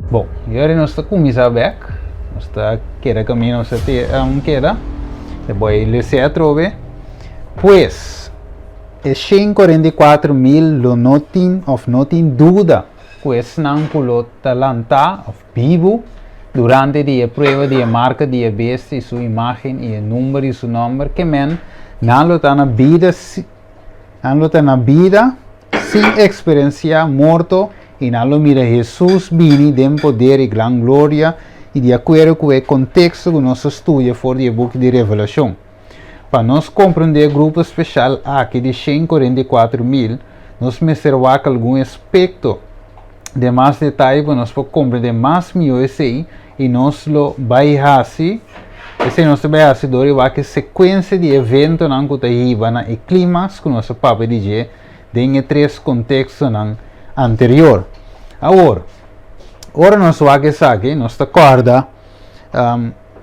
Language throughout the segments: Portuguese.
Bom, e agora nós estamos começando back. Nós estamos querendo caminhar queda. Depois ele se atrove. Pues, é 144.000 lo notin dúvida. Pues não pulou talanta of vivo durante a prova de marca de besta e sua imagem e o número e seu nome que men não está na vida sem experienciar morto e não mira Jesus vini de poder e grande glória e de acordo com o contexto que nós estudamos fora do book de Revelação. Para nós compreender o grupo especial aqui de 144.000, nós observar algum aspecto de mais detalhe para nós compreender mais melhor isso aí e nós lo baixar-se. Esse nosso baixar-se dói que sequência de eventos não que está na e clímax que nosso papo diz em três contextos anterior. Agora nós vamos aqui, nós acorda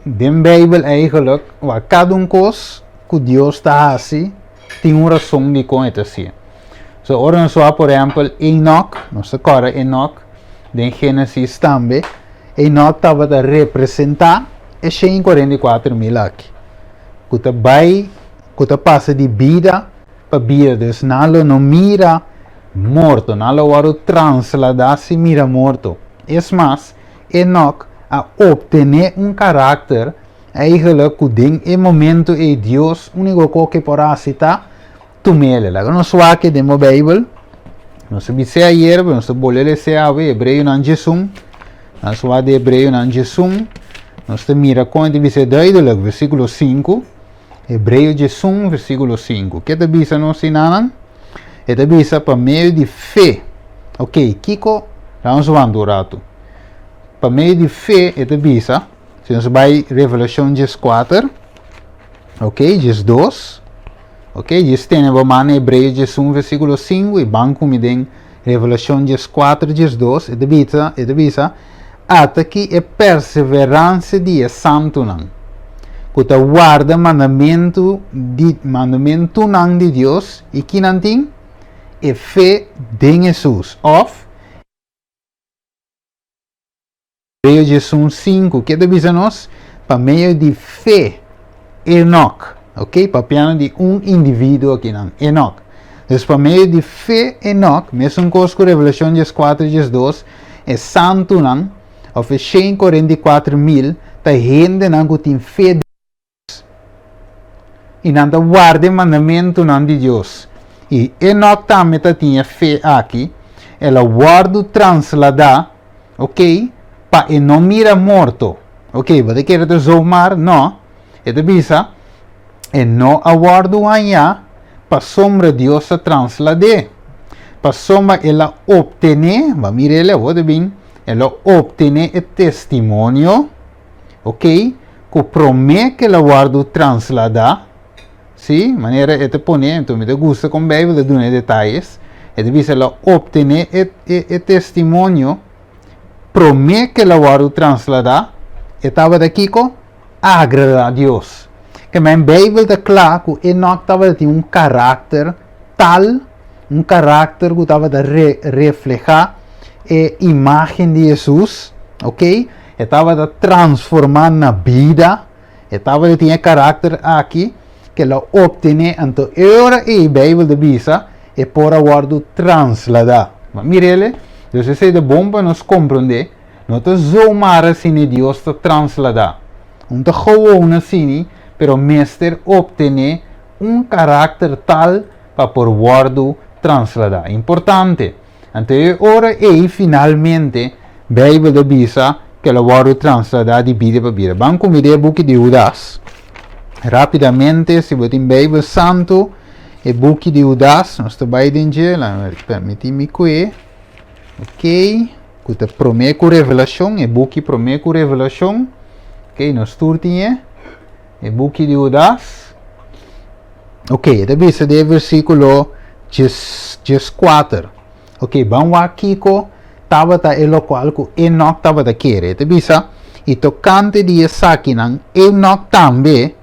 de Bíblia eigenlijk waar cada coisa que Deus está assim tem uma razão de conhecer. So, agora nós vamos, por exemplo, Enoch, nós acorda Enoch, em Gênesis também, Enoch estava a representar 144.000 aqui. Que passa de vida para vida, então não mira morto, não vai trasladar se mira morto. É mais, Enoch a obter caráter eigenlijk que em momento é Deus, o único que pode citar, tumele. Nós vamos aqui de uma Bíblia, nós vimos ayer, nós vamos ler Hebreu não Jesus, nós vamos de Hebreu não Jesus, nós mira com a divisão versículo 5, Hebreu Jesus, versículo 5. Que te bisa nós inanan? E te bisa para meio de fé. Ok, Kiko, vamos vando um rato. Para meio de fé, e te bisa, se nós vai Revelação 4, ok, 2, ok, diz tem a Hebreu Jesus, versículo 5, e banco me den Revelação 4, 2, e te bisa, até que é perseverança de santo não. Que guarda mandamento não de Deus e que não tem é fé de Jesus. Of Hebreu Jesus 5, que diz nós para meio de fé Enoch, ok? Para piano de indivíduo aqui não, Enoch. Então, para meio de fé Enoch, mesmo coisa que Revelação 4, 2, é santo não, of 144.000, tá gente não que tem fé e não guarda mandamento não de Deus. E Enoch também tinha fé aqui, ela guarda transladar, ok? Para não mira morto, ok? Você quer zoomar? Não. E te bisa, e não aguarda amanhã para sombra Deus a transladar. Para sombra ela obter, vamos mirar ela, vou bem, ela obter o testemunho, ok? Que promete que ela guarda transladar. Sim, maneira é te poner, então me gusta com Bíblia de dar detalhes. É de ela obter o testemunho, promete que ela vai transladar, e estava daqui com agrada a Deus. Que a Bíblia está claro que Enoch estava tinha caráter tal, caráter que estava a reflejar a imagem de Jesus, ok? Estava a transformar na vida, estava tinha caráter aqui, que ela obtém, então, agora a Bíblia de bisa é por aguardo transladar. Mas mirele, Deus é de bom para nós compreender, não te zoomar assim de Deus te transladar. Não te gewoon assim, pero mestre obtém caráter tal para por aguardo transladar. Importante. Então, agora e finalmente, Bíblia de bisa que ela aguardo transladar de vida para vida. Vamos comer o book de Judas. Rapidamente, se você tem Bíblia Santo, o book de Judas, nós estamos dentro, permite-me que, ok, que promete com revelação, o book promete com revelação, ok, nós turtinha, o book de Judas, ok, da vista de versículo 4, ok, vamos aqui com, estava o local que Enoch estava a querer, da vista, e tocante de Sakinan, Enoch também,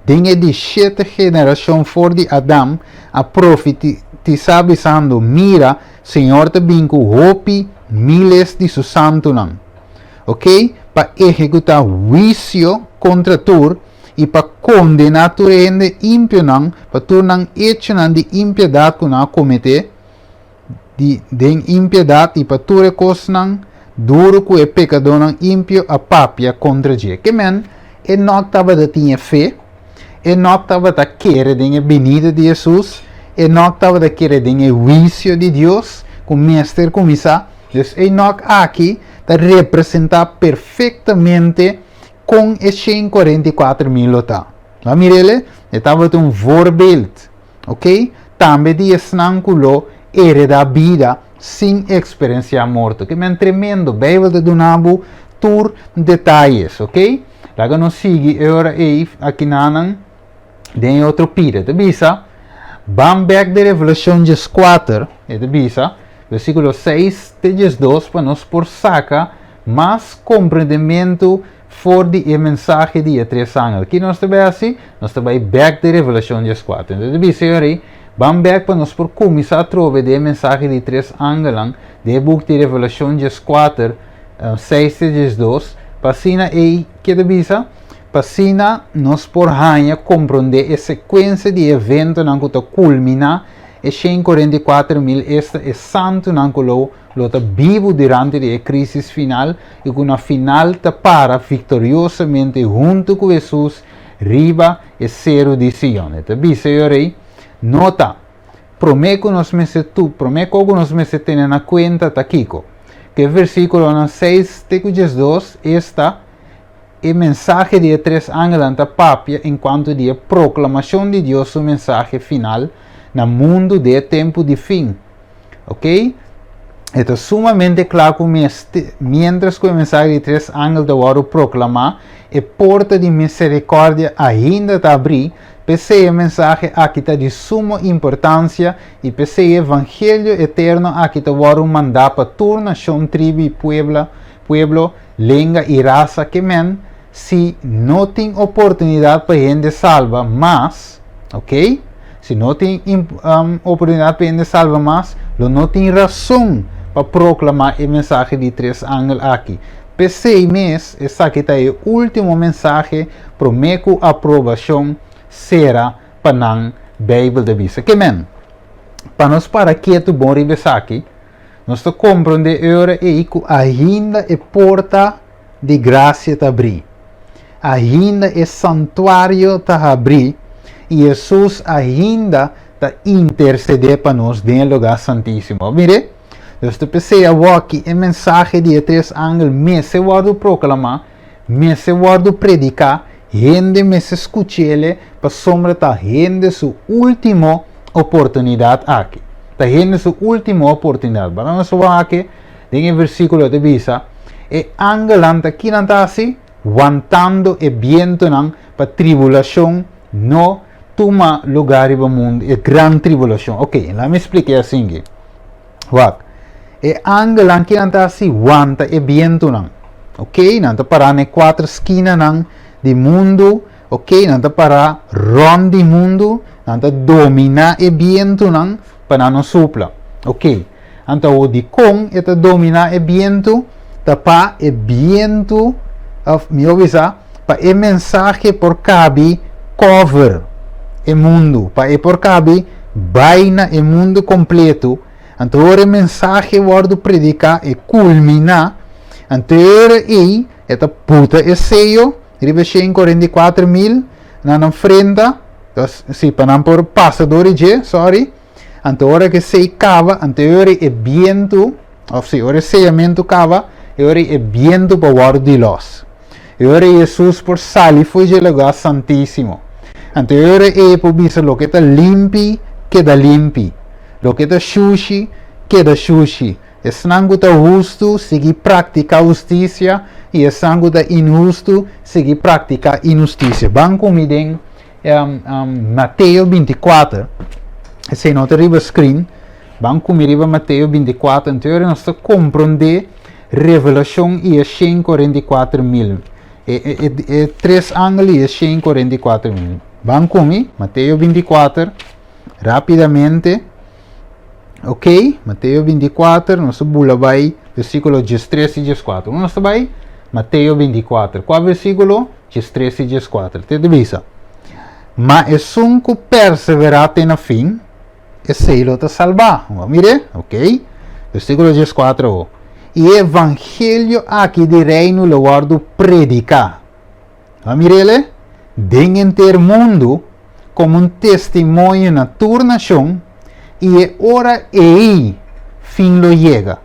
dengue de 7 geração for de Adam, a profetizar avisando, mira, Senhor te vinco, hopi, miles de su santo não. ok? Para executar juicio contra tu e para condenar tu rende ímpio não, para tu não hecho não de impiedade que não comete, de impiedade e para tu recurso não duro que é pecador não ímpio a papia contra je. Que men, e não estava de tinha fé, e não estava de querer de venida de Jesus, e não estava de querer de juicio de Deus, com mestre começar. Então, Enoch aqui está representar perfeitamente com os 144 mil lotar. Mas mirele, estava um voorbeeld, ok? Também de esnanculo hereda vida sem experienciar morto. Que é tremendo, Bíblia de Dunabu, tur detalhes, ok? Laga nos sigue, agora aqui nanan, tem outro pira, de bisa, bam back de Revelation 4, de bisa, versículo 6, tejas 2, para nos por saca, mais compreendimento for de mensagem de três ángeles. Aqui nós também assim, nós também back de Revelation 4. Então, de bisa, vamos back para nós por começar a trovar de mensagem de três ángeles, de book de Revelation 4, 6 tejas 2, para sina e que de bisa, para sina nós por ranha compreender a sequência de eventos que culmina e 144 mil este é santo nankolo lota vivo durante a crise final e com a final te para vitoriosamente junto com Jesus riba e cero de Sion. Então, biseorei nota prometo nos meses tu prometo alguns meses ter na conta taquico que versículo 6 tecujes 2 está e mensagem de três ángeles da papia enquanto de proclamação de Deus su mensagem final no mundo de tempo de fim, ok? Então, sumamente claro que mientras que a mensagem de três ángeles da hora proclamar e porta de misericórdia ainda está abrir, pensei a mensagem aqui está de suma importância e pensei o evangelho eterno aqui está hora mandar para toda nação, tribo e pueblo, língua e raça que men se não tem oportunidade para gente salva, mas, ok? Se não tem oportunidade para gente salva, mas não tem razão para proclamar a mensagem de três ángeles aqui. Pensei mesmo, essa aqui está a última mensagem, prometo aprovação será para não Bíblia de vista. Que men, para nós para que tu bom revisar aqui, nós te compreender agora e que ainda é porta de graça está abrir. Ainda é santuário está abrir e Jesus ainda está interceder para nós dentro do lugar santíssimo. Mire, eu pensei aqui a mensagem de três ángeles, me se guardo proclamar, me se guardo predicar, gente me se escuchele para sombra tá gente sua última oportunidade aqui. Tá gente sua última oportunidade. Vamos ver aqui, tem o versículo de visa, e angelante aqui não está assim, aguantando e viento não para tribulação no toma lugar no mundo, é grande tribulação. Ok, lá me expliquei assim. Wak, e angelante aqui não está assim, aguanta e viento não. Ok, não está para nas quatro esquinas não do mundo, ok, não está para ron do mundo, não está dominar e viento não para não sopla. Ok, então o de com está dominar e viento, tá para e viento me avisa para a mensagem por cabe cover o mundo, para e por cabe vaina o mundo completo. Então a mensagem guardo predicar e culminar. Então aí esta puta é sello, ribe 144 mil na frente, sim, para não por passador de, sorry. Então hora que se cava, então é viento, ou seja, hora sellamento cava, ora é viento para guardar de los. Ora Jesus por salir foi de lugar santíssimo. Então ora é por bisa lo que está limpi, queda limpi. Lo que está sushi, queda sushi. E sangue está justo, seguir praticar justiça. E sangue está injusto, seguir praticar injustiça. Vamos comigo Mateus 24. Esse não está no screen. Vamos comigo Mateus 24. Então nós estamos compreender revelação e 144 mil. E três ángeles e 144 mil. Vamos comigo, Mateus 24, rapidamente. Ok, Mateus 24, nós bula vai, versículo 13 e 14. Nós vai Mateo 24. Qual versículo? 13 e 14. Te divisa. Mas é sunco perseverar até na fim, e sei-lo te salvar. Mire, ok? Versículo 14. E evangelho aqui de reino lo guardo predicar. Mirele, den inteiro mundo como um testemunho na tua nação, e é hora e fim lo chega.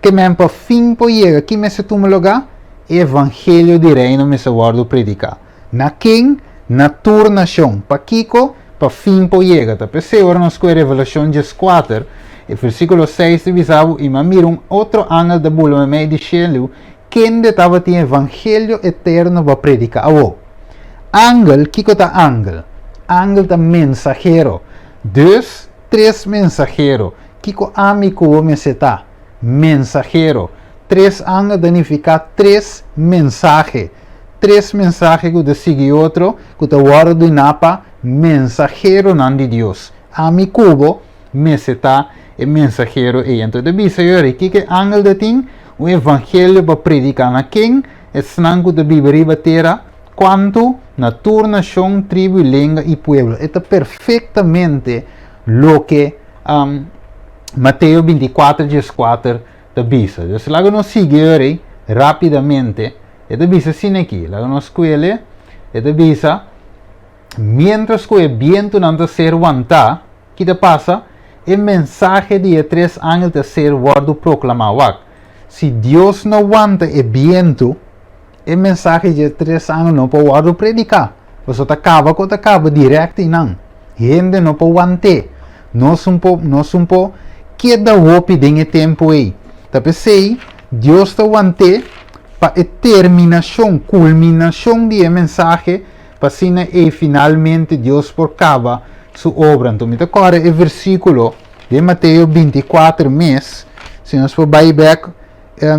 Que me para fim po chega, que me se toma lugar? Evangelho de reino me se guardo predicar. Na quem? Na tua nação. Pa Kiko, pa fim po chega. Tá pensei, ora nós com a Revelação 14, e versículo 6 divisavo, e me mira outro ángel da bula, me de cielo, quem estava tem evangelho eterno para predicar. Ángel, Kiko tá ángel? Ángel tá mensajero. 2, 3 mensajero. Kiko amigo me se tá? Mensajero. 3 ángel danifica 3 mensajes. 3 mensajes que te sigue outro, que te guarda napa, mensajero nan de Deus. Amigo me se tá e mensajero e então de bisa yori que ángel de ting o evangelho para predicar na quem é snango de biberiba terra quanto na tua nação, tribo, língua e pueblo. Está perfeitamente lo que Mateo 24, 14 te bisa. Então, lá nós seguimos rapidamente, e te bisa assim aqui. Lá nós escolhe, e te bisa, mientras que o viento não te ser aguentar, que te passa? O mensagem de 3 anos de ser guardo proclamado. Se Deus não aguenta o viento, o mensagem de 3 anos não pode guardo predicar. Você acaba direto e não. Gente não pode aguentar. Nós um pouco queda o de tempo aí. Tá pensei, Deus está aguentando para a terminação, culminação de mensagem, para assim e finalmente Deus porcava sua obra. Então, me agora o versículo de Mateus 24 mês, se nós for back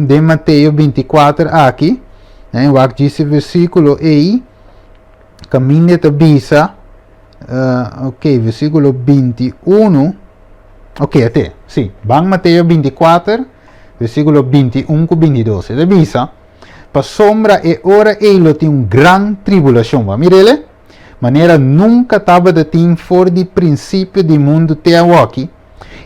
de Mateus 24 aqui, né, o que diz o versículo aí, caminho de bisa, ok, versículo 21, ok, até, sim, vamos Mateus 24, versículo 21 com 22, de bisa, para sombra e hora ele tem uma grande tribulação, vamos mirele? Maneira nunca estava de ter fora de princípio do mundo até aqui,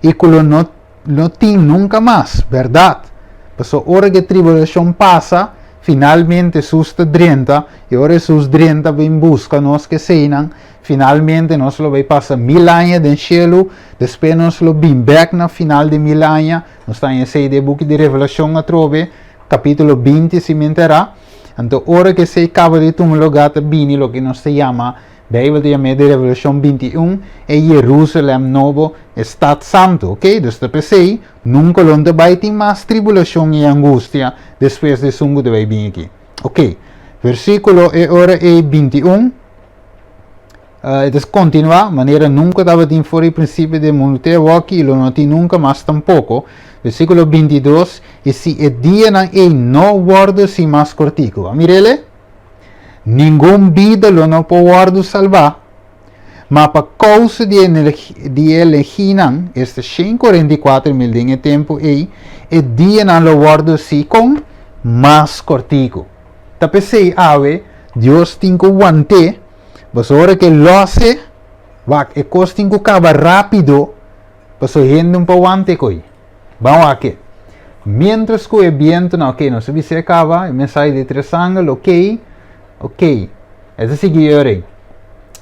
e que não tem nunca mais, verdade? Passou hora que a tribulação passa, finalmente Jesus está 30, e ora Jesus 30 vem buscar nós que seinam, finalmente nós lo vai passar 1000 anos no céu, depois nós lo vem back na final de 1000 anos, nós está em esse de book de Revelação a trove, capítulo 20 se menterá, então ora que se acaba de tomar lugar bini lo que nós se chama, Bijbel de Revelação 21, é Jerusalém novo, Estado Santo, ok? Dus de PC, nunca longe vai ter mais tribulação e angústia, depois de sungo de vai vir aqui. Ok, versículo é ora é 21, então continua, maneira nunca estava de fora o princípio de mundo até aqui, e não tem nunca mais tampouco. Versículo 22, e se é dia não guarda-se mais cortico. Mirele? Nenhum vida não pode salvar, mas por causa de eleginan, este 144 mil de tempo aí, e dia não lo guarda-se com mais cortico. Tá pensei, Deus tem que aguantar, mas hora que lo hace, e coisa tem que acabar rápido, mas a gente não pode aguantar coi. Vamos aqui. Mientras que o viento não se acaba, a mensagem de 3 anos, ok, es seguir,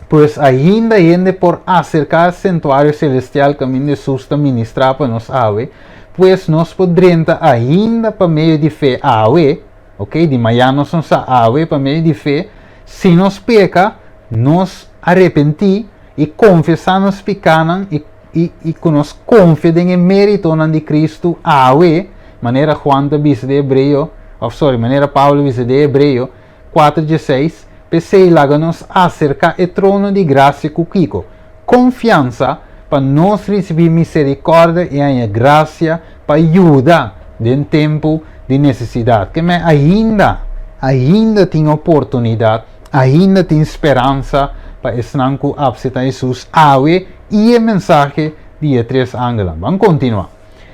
pues ainda gente por acercar al santuario celestial caminho de susta ministrar para nos ave, pues nos podemos ainda para meio de fé ave, ok, de manhã nós somos ave para meio de fé, se nos peca, nos arrepentir e confessar nos pecados e que nos confidem em mérito de Cristo ave, maneira Juan de Hebreu, maneira Paulo de Hebreu, 4:16, PC laga nos acerca o trono de graça com Kiko. Confiança para nós receber misericórdia e a graça para ajudar em tempo de necessidade. Que ainda tem oportunidade, ainda tem esperança para estar com a Jesus ave e a mensagem de 3 ângelos. Vamos continuar.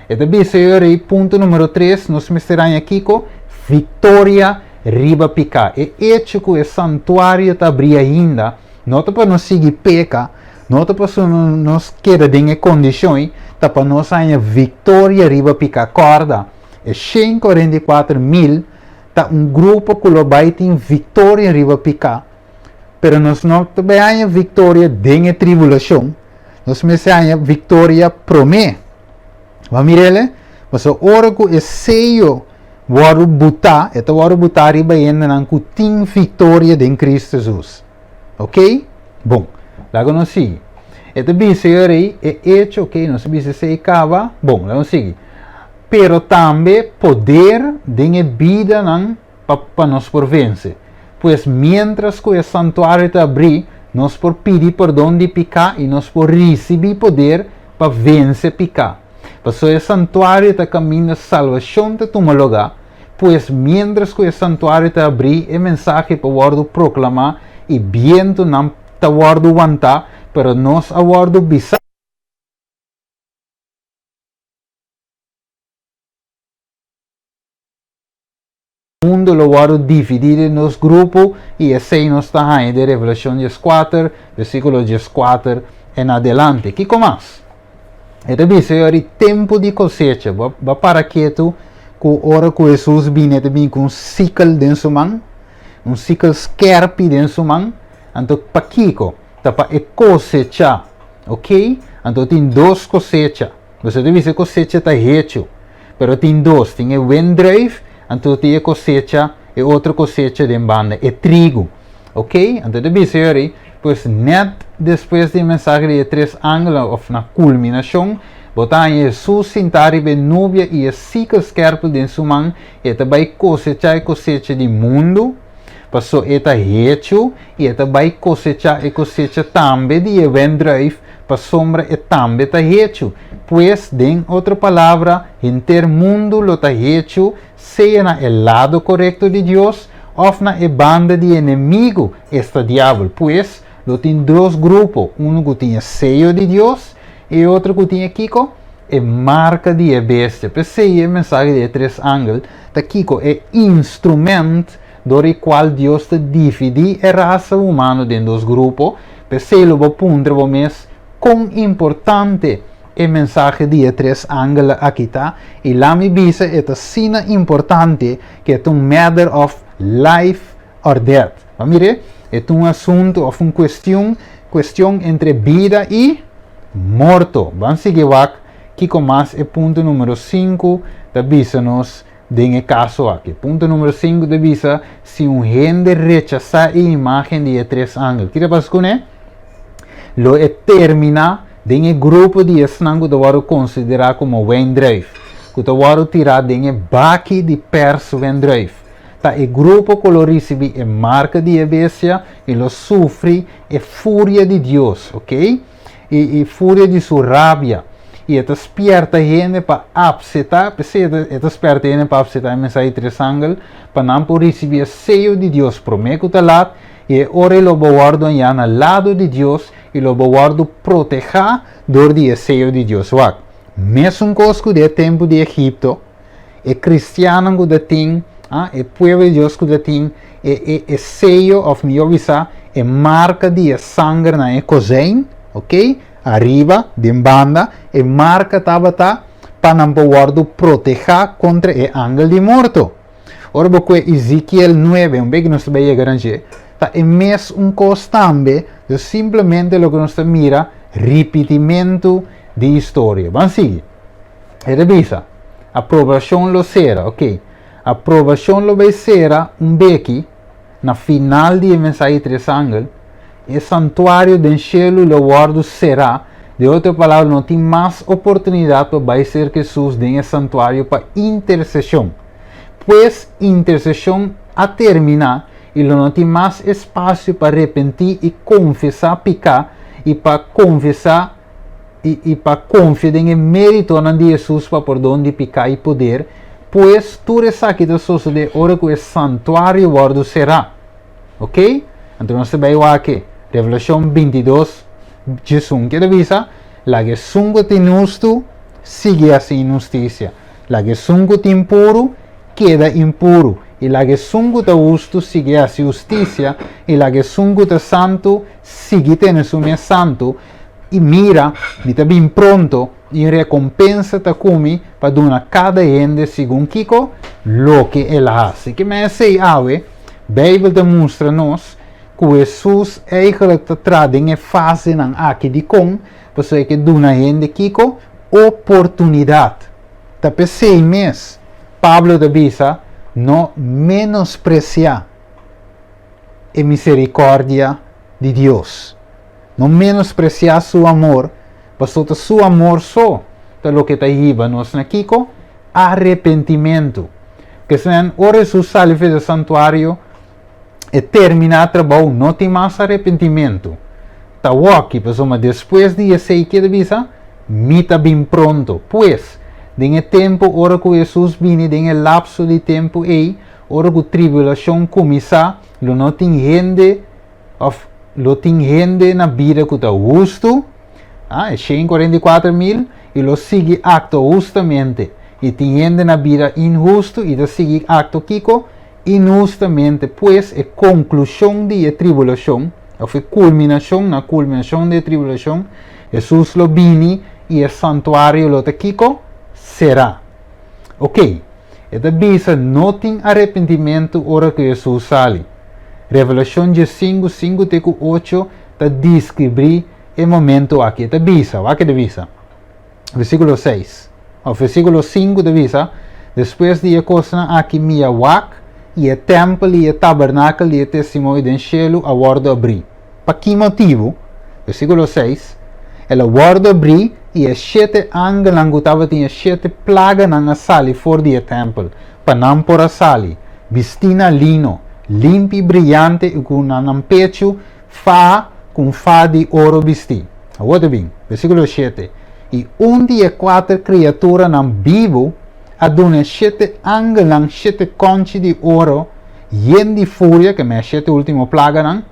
E também, senhor, ponto número 3, nós mostramos aqui com vitória riba picar. E hecho que o santuário está abrir ainda, não para não seguir peca, não para nos queda em condições, tá para nós ganhar vitória riba picar corda. E 144.000 tá grupo que vai ter vitória riba picar. Pero nós não também ganhar vitória em tribulação. Nós me ganhar vitória promê. Vamos mirar? Mas o orgo é seio waru buta, eta waru buta riba ainda não tem vitória em Cristo Jesus. Ok? Bom, lá que nós seguimos. Eta bisa aí é hecho, ok? Nós bisa se acaba. Bom, lá nós seguimos. Pero também poder de vida para nós por vencer. Pois mientras que o santuário está abrir, nós por pedir perdão de picar e nós por receber poder para vencer picar. Mas o santuário está caminhando salvação de tomar lugar, pois mientras que o santuário está abrir, é mensagem para o proclamar e viento não está o aguentar, pero nós a o bisa. O mundo lo guardo dividido nos grupos e assim nós está aí de Revelação 14, versículo 14 em adelante. Que mais? Então, isso é o tempo de cosecha. Vai para quieto, que a hora que Jesus vem também com um ciclo dentro sua mão, um ciclo scarpe dentro sua mão, então, para Kiko, tá para cosecha, ok? Então, tem duas cosechas. Você deve dizer cosecha está hecho, mas tem dois, tem o windrive, então tem a cosecha e outra cosecha de banda, é trigo, ok? Então, deve dizer pois net depois da mensagem de 3 ângulos, ou na culminação, botar Jesus sentar e nuvem e a cica scarpa de sua mão, e também cosecha de mundo, passou e está hecho, e também cosecha também de windrive, para sombra e também está hecho. Pois, em outra palavra, em ter mundo lo está hecho, seja na el lado correto de Deus, ou na banda de inimigo, esta diabo. Pois, lo tem dois grupos, um que tinha sello de Deus e outro que tinha Kiko é marca de bestia. Pensei a mensagem de 3 ângulos, da Kiko é instrumento do qual Deus te divide a raça humana em dois grupos. Pensei lo punto o mês quão importante é a mensagem de 3 ângulos aqui tá. E lá me visa é a sina importante que é um matter of life or death. Vamos ver? É um assunto ou uma questão entre vida e morto. Vamos seguir aqui com mais é ponto número 5 da visa-nos de caso aqui. Ponto número 5 da visa se gente rechazar a imagem de 3 ângulos. O que passa com ele? Lo é terminar de grupo de esnango que eu considerar como windrive. Que eu tirar de baque de perso windrive. Tá, o grupo que lo recebe é marca de bestia e lo sofre é fúria de Deus, ok? E fúria de sua rabia. E ele despierta a gente para absetar, ele despierta a gente para absetar a mensagem de 3 ângulos, para não poder receber o sello de Deus, prometo que lá, e ora lo guardo já no lado de Deus, e lo guardo proteger do sello de Deus. Mesmo coisa do tempo de Egipto, é cristiano que tem, o povo de Deus que tem é sello of mi avisa é marca de sangue na cozinha, ok? Arriba, de banda, é marca tabata para não poder proteger contra o ângulo de morto. Ora, porque Ezequiel 9, que nós vai chegar aqui, é mesmo coisa também, simplesmente o que nós mira, repetimento de história. Vamos seguir. E revisa. Aprovação lo será, ok? Aprovação lo vai ser beque na final de mensagem 3 ângulos, o santuário do cielo lo guardo será, de outra palavra, não tem mais oportunidade para vai ser Jesus em santuário para intercessão. Pois intercessão a terminar, e não tem mais espaço para arrepentir e confessar pecar, e para confessar e para confiar em mérito de Jesus para perdão de pecar e poder, pois tudo isso aqui de hora que o santuário guardo será. Ok? Então nós vamos aqui, Revelação 22, Jesus que avisa, la que sungo tem justo, sigue assim injustiça. La que sungo tem impuro, queda impuro. E la que sunguta justo sigue a justicia, e la que sunguta santo sigue tene su me santo, e mira, está bem pronto, e recompensa ta come para donar cada gente segundo Kiko, lo que ela hace. Que me sei awe, Bijbel demonstra-nos que Jesus eigenlijk te traden e fase ng aki di kong, para que dona gente Kiko, oportunidade. Ta pensei mes, Pablo de Bisa, no menospreciar a misericórdia de Deus. No menospreciar su amor, basota su amor só, pelo que está iba nos na Kiko, arrependimento. Que se ora su salive do santuário e terminar trabalho, não tem mais arrependimento. Tá aqui, pessoal, depois de esse que de Bisa, me tá bem pronto. Pois, den tempo, ora que Jesus vini, den lapso de tempo aí, ora que a tribulação começa, não tem gente, lo tem gente na vida que está justo, é 144.000, e lo sigue acto justamente. E tem gente na vida injusto, e lo sigue acto Kiko, injustamente, pois é conclusão de tribulação, ou é culminação, na culminação de tribulação, Jesus lo vini, e o santuário lo te Kiko, será. Ok, esta bisa não tem arrependimento ora que Jesus sale. Revelação de 5:8 está descreve o momento aqui. Esta bisa, o que é bisa? Versículo 6. O versículo 5 da bisa, depois de a coisa aqui minha wak, e o templo, e o tabernáculo, e o testemunho do cielo, a guarda abrir. Para que motivo? Versículo 6. Ela guarda abrir, e as 7 ángeles que estavam tinha 7 plagas na sala fora do templo, para não por a sala, vestina lino, limpo e brilhante, e com um pecho com fá de ouro vestir. Agora bem, versículo 7. E dia 4 criaturas não vivo, aduna 7 ángeles, 7 conchas de ouro, yen de fúria, que é a 7 última plaga, não,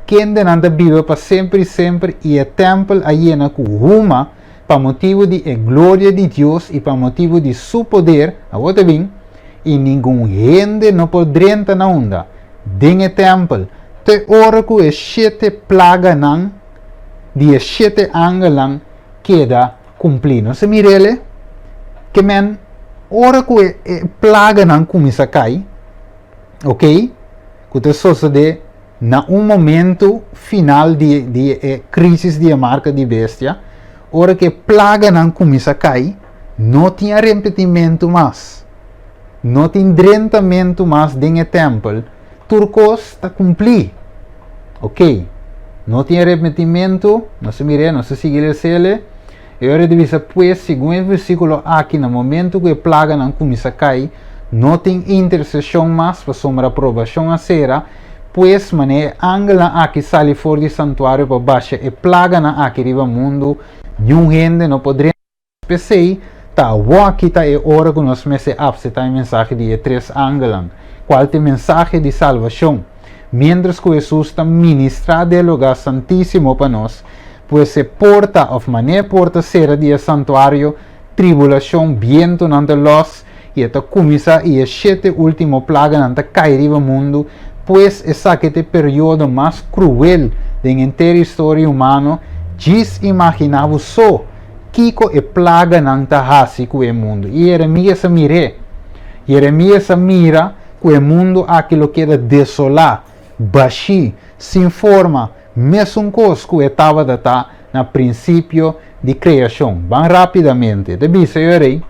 que ainda vive para sempre, e o templo aí com ruma, para motivo de glória de Deus e para motivo de seu poder, agora bem, e nenhum gente não poderia entrar na onda, dentro do templo, te hora que as 7 plagas não, de 7 ángeles, queda cumprido. Se mirele, que men, hora que a plaga não começa a cair, ok? Que te sucede na momento final de crise de marca de bestia, ora que plaga não começa a cair, não tem arrependimento mais, não tem drentamento mais dentro do templo, turcos está cumprir, ok? Não tem arrependimento, não se mire, não se sigue o cele, e ora devia pois, segundo o versículo aqui, no momento que a plaga não começa a cair, não tem intercessão mais para sombra aprovação a será, pois mané angela aqui sale fora do santuário para baixo e plaga na aqui riba mundo, nenhum gente não poderia pensei, tá aqui tá é hora que nós mese apse tá mensagem de 3 ángeles, qual tem mensagem de salvação, mientras que Jesus está ministrando o lugar santíssimo para nós, pois se porta of mané porta será de santuário, tribulação, viento nante los, e esta começa e a 7 última plaga nante cair riba mundo, pois essa que é o período mais cruel da inteira história humana, diz imaginava só que a plaga não está assim com o mundo. E Jeremias mira que o mundo aquilo que era desolado, baixo, sem forma, mesmo coisa que estava no princípio de criação. Bem rapidamente, depois eu irei.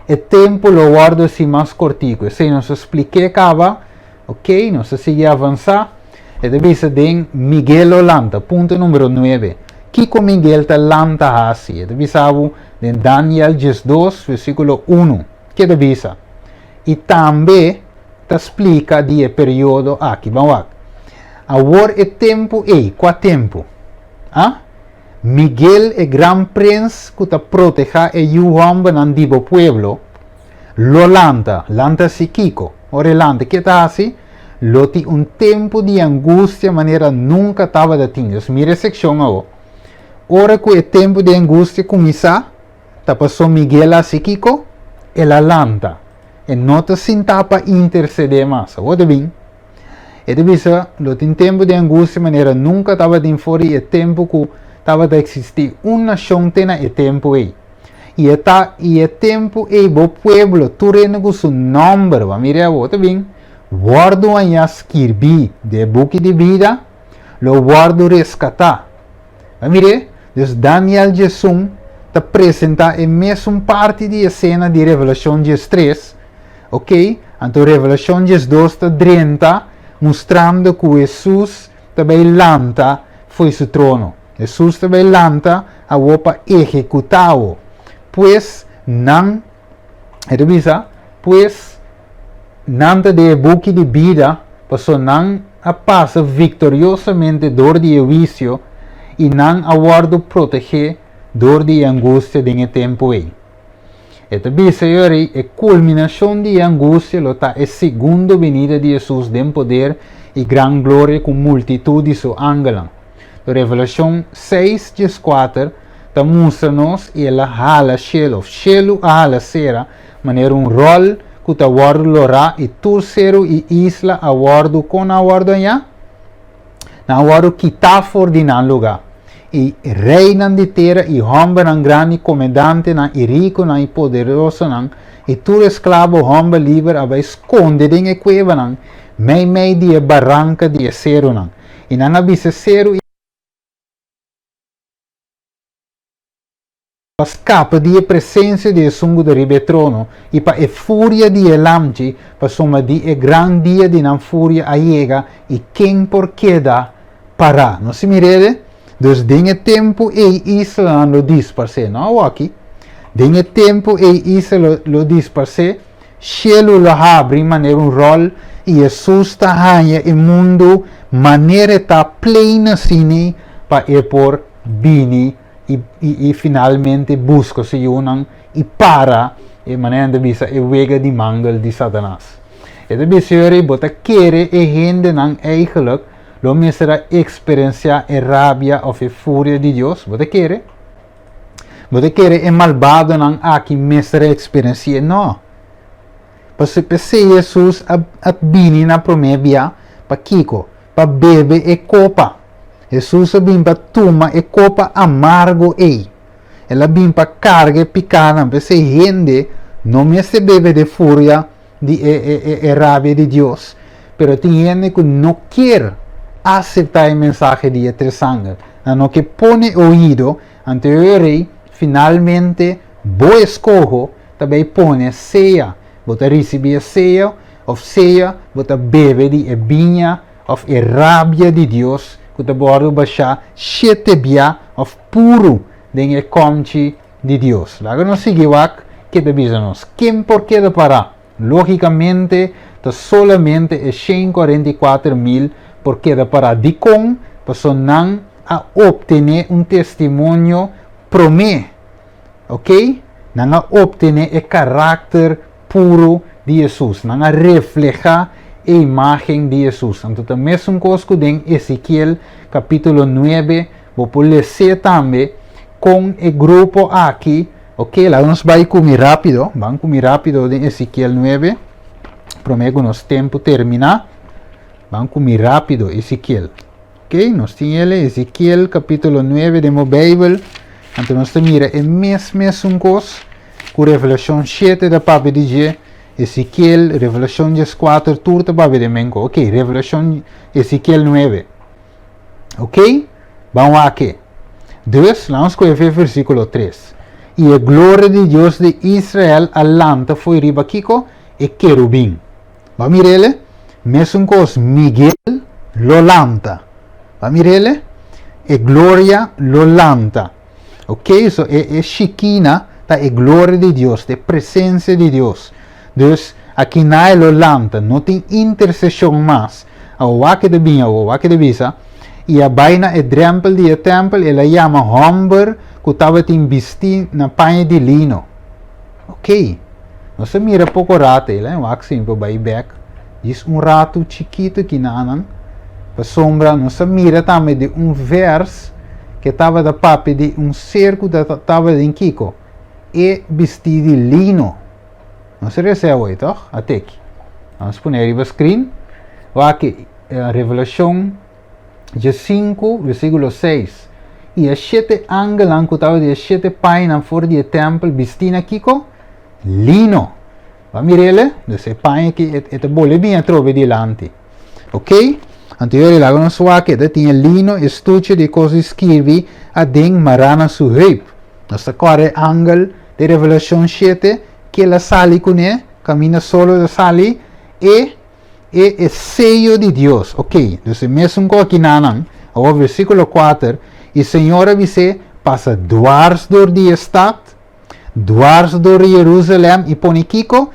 O tempo lo guardo assim mais cortico. Se não se expliquei acaba, ok, não se sigue avançar. E depois tem Miguel Olanta, ponto número 9. Kiko Miguel está lanta assim. Depois sabe de Daniel 2, versículo 1. Que depois. E também te explica de período aqui. Vamos lá. Agora é tempo e qual tempo? Miguel é gran prince que está proteger e João banandibo pueblo. Lo lanta si Kiko. Ora lanta, que está assim? Lo ti um tempo de angústia maneira nunca estava de tinhas. Mira a secção agora. Ora que o tempo de angústia começa, tá passou Miguel assim Kiko, ela lanta. e não te sinta para interceder mais. Outra bem, e de visa, no tempo de angústia, maneira nunca estava de fora e tempo que estava a existir uma nação tena e tempo aí. E tempo aí, o pueblo, tu reino com seu nome, va mira, outra bem, guardo a escrever de book de vida, lo guardo rescatar. Va mira, dus Daniel Jesus te apresenta a mesma parte da cena de Revelação 3, ok? Então Revelação 2 está 30, mostrando que Jesus também lanta foi seu trono. Jesus também lanta a roupa executado. Pois não, nada de book de vida, passou não a passa vitoriosamente dor de juízo e não aguardo proteger dor de angústia de tempo aí. Esta bisa é a culminação de angústia, é a segunda venida de Jesus em poder e grande glória com multitud de seus ángelos. Revelação 6, 4, está mostra-nos e ela hala cielo. Cielo hala será, maneira rol que está guardo lorá e terceiro e isla aguardo com aguardo aí. Na aguardo que está fora de nan lugar. E reinan de terra e homem nan grande comandante nan e rico nan e poderoso nan e tu esclavo homem livre aba esconde em cueva nan mei de barranca de acero nan e nan abisa acero e escapa de presença de sungo de ribetrono e pa e fúria de lamchi pa soma de e gran dia de nan fúria aiega e quem por queda para não se mirede. Dus dinge tempo e isla lo disperse, não aqui. Dinge tempo e isla lo disperse, cielo lo abre maneira rol e Jesus está ganha e mundo maneira tá plena sini para ir por bini e finalmente busca se unam e para e maneira de bisa e wega de mangal de Satanás. E de bisa bota querer e gente não eigenlijk lo misera experiencia e rabia o fúria de Deus. Você quer é malvado não aqui misera experiencia não. Porque se Jesus at bini na promebia para Kiko, para bebe e copa. Jesus vem para tomar e copa amargo ei. Ela vem para carga picana, para se gente não me se bebe de fúria de rabia de Deus, pero tem gente que não quer aceptar a mensagem de Etresangal, no que pone ouído anterior finalmente bo escojo também pone ceia, bota receber ceia, ou ceia, bota bebe de vinha, ou rabia de Deus, que te bordo baixar sete bia, ou puro, de comte de Deus. Lago não seguiu que te bisa-nos, quem por que de parar? Logicamente, solamente é 144.000 porque da para dicom passou não a obter testemunho promê, ok? Não a obter o caráter puro de Jesus, não a reflejar a imagem de Jesus. Então, a mesma coisa que em Ezequiel capítulo 9, vou poder ler também com o grupo aqui, ok? Lá nós vamos comer rápido, em Ezequiel 9, prometo nosso tempo terminar. Vamos comer rápido, Ezequiel. Ok? Nós temos Ezequiel capítulo 9 de Bíblia. Então nós mira é mesmo coisa com Revelação 7 da Papi de G. Ezequiel, Revelação 4, tudo da Papi de Menco. Ok? Revelação Ezequiel 9. Ok? Vamos aqui. Vamos ver versículo 3. E a glória de Deus de Israel alanta foi riba Kiko e querubim. Vamos mirar ele? Mesmo coisa, Miguel lo lanta. Vamos mirar ele? E glória lo lanta. Ok? Isso é Shekinah, tá? É glória de Deus, é presença de Deus. Dus aqui não lo lanta, não tem intercessão mais. O que de binha, o que de bisa. E a baina é templo de templo, ela chama Homber, que estava vestido na panha de lino. Ok? Não se mira pouco rato, ele é um exemplo by back. Diz rato chiquito que não para sombra, não se mira também de verso que estava da papi de cerco que estava em Kiko e vestido de lino. Não se recebe aí, toch? Até aqui. Vamos pôr aí o screen. Aqui, Revelação 5, versículo 6. E as 7 ángeles que estavam de 7 painas fora do templo, vestindo aqui com lino. Vamos ver ele? Esse pain aqui, é bole bem a trove delante. Ok? Anterior, lá no sua que tinha lino, estuche de coisas escrevi a den marana su rep. Nossa core ángel de Revelação 7, que ela sali com ele, camina solo da sali, e é sello de Deus. Ok? Então, mesmo com aqui nanang, o versículo 4, e Senhor avise, passa dwars door die stad, dwars door Jerusalém, e põe Kiko,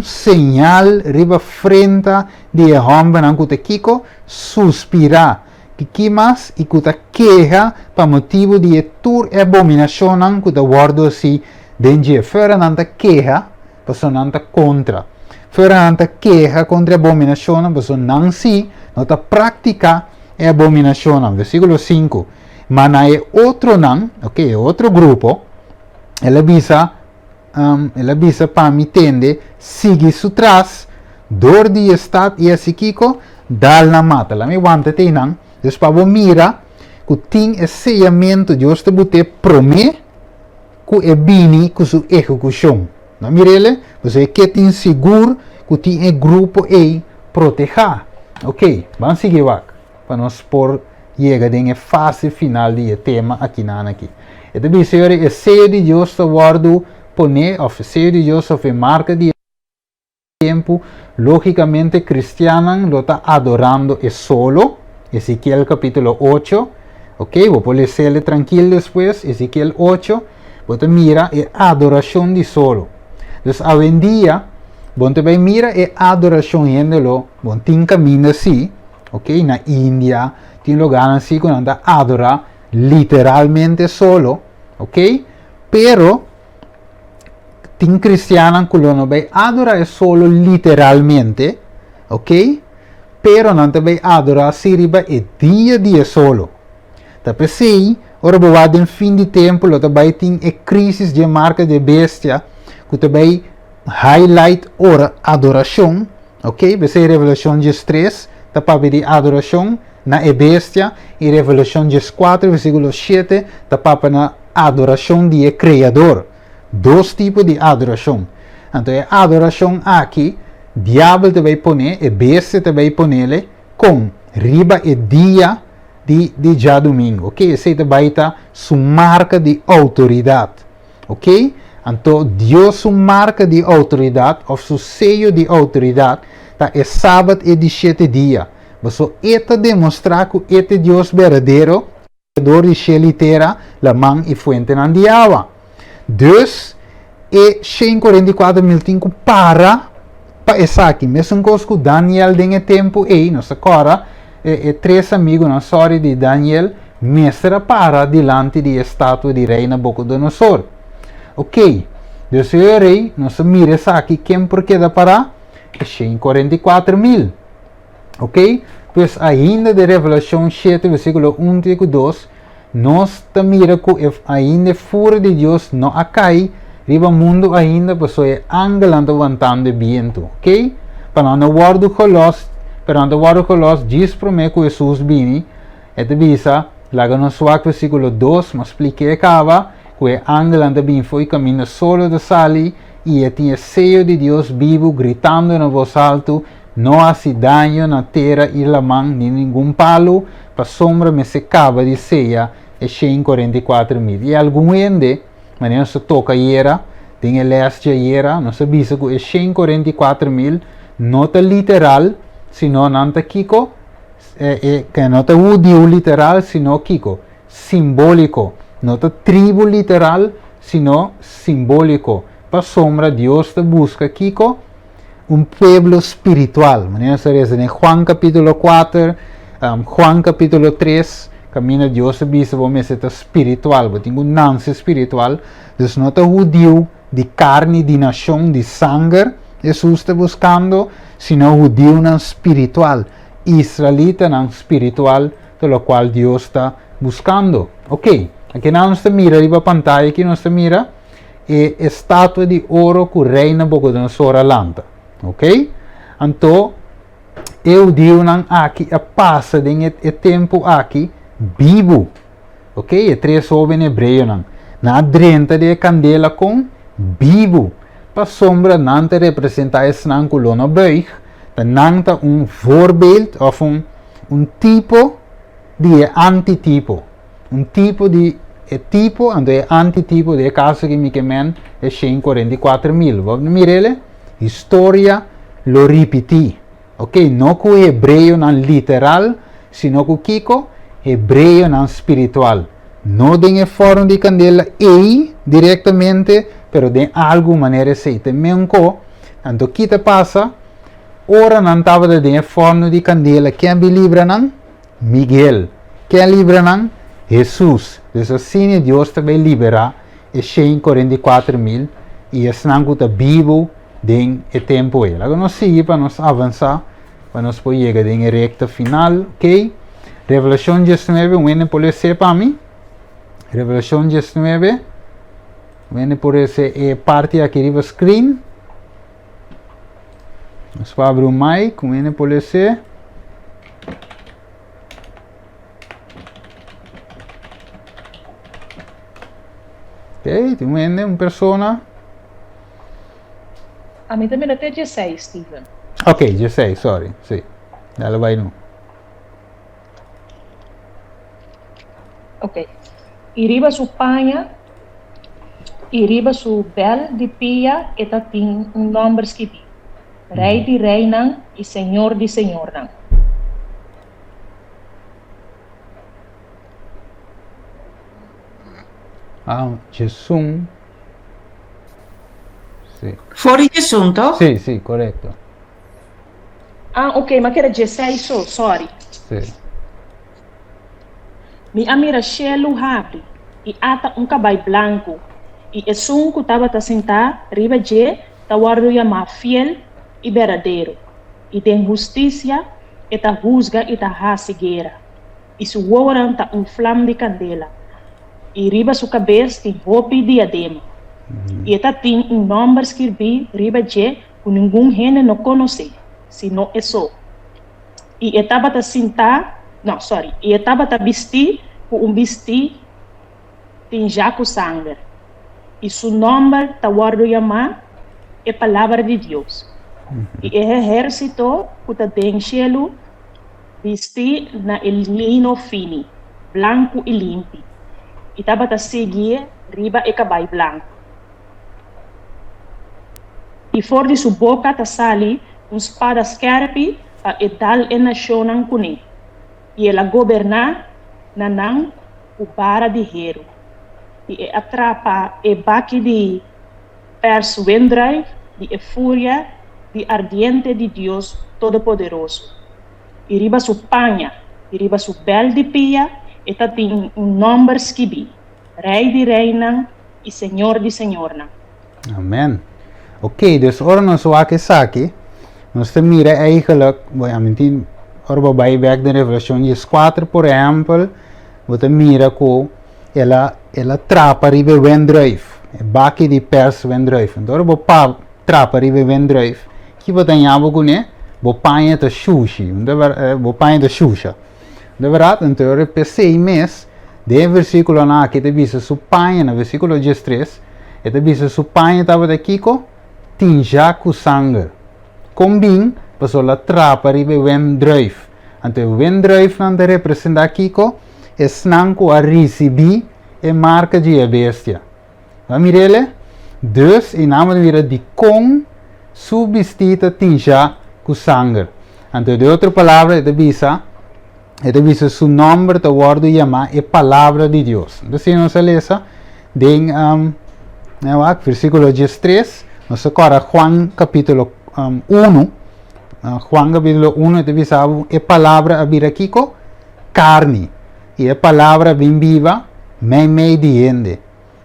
sinal riba frente de homem não que Kiko suspira que mais e que queja para motivo de tur abominação não que guardo assim dentro fora não queja para não contra fora não queja contra abominação para não se não prática abominação. Versículo 5. Mas é outro não, ok, outro grupo, ela avisa para me entender, sigue su trás, dor de estado e assim kiko, dal na mata. Lá me aguanta tem não, depois para mira, que tem esse sellamento, Deus te bote promete, que é bini com sua execução. Não mirele, você quer tem seguro, que tem grupo e proteger. Ok, vamos seguir para nós por chega em fase final do tema aqui na aqui. Então, senhor, é sello de Deus te guardo poner, o sello de Deus o marca de tempo, logicamente cristiana lo está adorando é solo, Ezequiel capítulo 8, ok, vou poder ser tranquilo depois, Ezequiel 8, você mira é adoração de solo. Então, hoje em dia, você vai mira é adoração yéndolo, você tem caminho assim, ok, na Índia, tem lugar assim que anda adorar literalmente solo, ok? Pero tem cristiano que não vai adorar solo literalmente, ok? Pero não vai adorar siriba é dia a dia solo. Tá pensei, ora boa no fim de tempo, lo também tem a crise de marca de bestia, que também highlight ora adoração, ok? Pensei Revelação 3, tá para pedir adoração na bestia, e Revelação 4, versículo 7, tá para na adoração de Criador. Dois tipos de adoração. Então, a adoração aqui, diabo também põe, e bestia também põe com riba e dia de já domingo. Ok? Esse também está sua marca de autoridade. Ok? Então, Deus sua marca de autoridade, ou seu sello de autoridade, tá, é sábado e de 7 dias. Você está demonstrar que este Deus verdadeiro, Criador de Shelitera, la mão e fuente na diaba. Dus, e 144.000 para essa aqui. Mesmo coisa que Daniel tem tempo e nossa cara, três amigos na história de Daniel, mestra para diante de estátua de rei Nabucodonosor. Ok, Deus é o rei, nossa mira essa aqui, quem por que dá para? 144.000. Ok? Pois ainda de Revelação 7, versículo 1 e 2, nós mira que ainda fora de Deus não acai, riba mundo ainda, pois é angelando levantando de viento. Ok? Para não guardar o colos, diz promete que Jesus vini, e te visa, lá no suac versículo 2, mas expliquei acaba, que o angelando bem foi caminho solo de sali, e tinha sello de Deus vivo, gritando na voz alto, não há daño na terra e la mão, nem nenhum palo, para sombra me secava de ceia, e 144.000. E algum ende, mas não se toca era, tem a leste era, não se visa que é 144.000, não é literal, sino não é kiko, que não é udio literal, sino kiko, simbólico, não é tribo literal, sino simbólico. Para sombra, Deus te busca kiko, pueblo espiritual. Maneira se em Juan capítulo 4, Juan capítulo 3, caminho de Deus visa vou me ser espiritual, vou ter nance espiritual, dus não é judeu de carne, de nação, de sangue, Jesus está buscando, sino judeu não espiritual, israelita não espiritual, pelo qual Deus está buscando. Ok, aqui não está mira, riba pantalla, aqui não está mira, e estátua de ouro que reina Nabucodonosor lanta. Ok? Então, eu digo aqui, a passa de tempo aqui, vivo. Ok? E 3 jovens hebreus, na adrenta de candela com vivo. Para sombra, não te representa esse não coluna buig, não te voorbeeld of tipo de antitipo. Tipo de tipo e antitipo de caso que me quemen é 144.000. Vamos mirar, história lo ripeti. Ok, não que o hebreu não literal, sino que o kiko hebreu não espiritual. Não de forma de candela e diretamente, pero de alguma maneira aceita. Menco, tanto que te passa, ora não estava de forma de candela. Quem me livra não? Miguel. Quem livra não? Jesus. Então assim Deus também libera e 144.000 e esse não está vivo em tempo. Agora nós seguimos para nós avançar, para nós poder chegar em recta final, ok? Revelação 19, vem por esse para mim. Revelação 19, vem por esse parte aqui do screen. Nós vamos abrir o mic, vem por esse. Ok, tem uma pessoa. A mim também até 16, Steven. Ok, 16, sorry. Sim. Ela vai no. Ok. Iriba su panha, iriba su bel de pia, eta tem nome escrito. Rei de reina e senhor de senhor. Jesus. Sì. Fuori di assunto? Sì, sì, corretto. Ok, mas que era 16, sorry. Sì. Mi amira shelu habi, e ata cabai branco, e o sunco estava a sentar, riba de, tawardo yama fiel e verdadeiro, e tem justiça, e ta rusga e ta rasigueira, e su woran ta flame de candela, e riba su cabeça tem roupa e diadema, e ta tem nome escrito riba de, que ninguém rene não conhece, senão é só. E estava a sentar, e estava a vestir com vestir tem já com sangue. E seu nome está guardado chamar é palavra de Deus. E o exército que está em cielo vestir na lino fino, branco e limpo. E estava a seguir riba e cabai branco. E fora de sua boca está sali espada scarpe para dar a nação com ele. E ela governar nanang o para de hero. E atrapa e baque de perswendrai, de fúria, de ardiente de Deus Todo-Poderoso. E riba su panha, e riba su bel de pia, e tem nome escrito, Rei de reina e Senhor de senhorna. Amen. Ok, dus ora nós vamos aqui, nós temos eigenlijk, ora vai back de Revelação 4, por exemplo, você mira que ela trapa ribe wendruif, baki di pers wendruif. Então, ora você trapa ribe wendruif, que você tem algo com né, você panha ta sushi, você panha ta susha. De verdade, então eu pensei mês, de versículo na que te visa su panha, no versículo 13, e te visa su panha estava daqui com tinja com sangue. Combin, passou la trapa ribe wendruif. Então, o wendruif não te representa aqui com é snanco a receber e marca de a bestia. Vamos ver? Dus, em nome de com substituta tinja com sangue. Então, de outra palavra, é visa seu nome, o word chama é palavra de Deus. Então, se nós lemos, em versículo 13, nós agora Juan capítulo 1, Juan capítulo 1, é palavra a vir aqui com carne. E a palavra bem viva, me diende.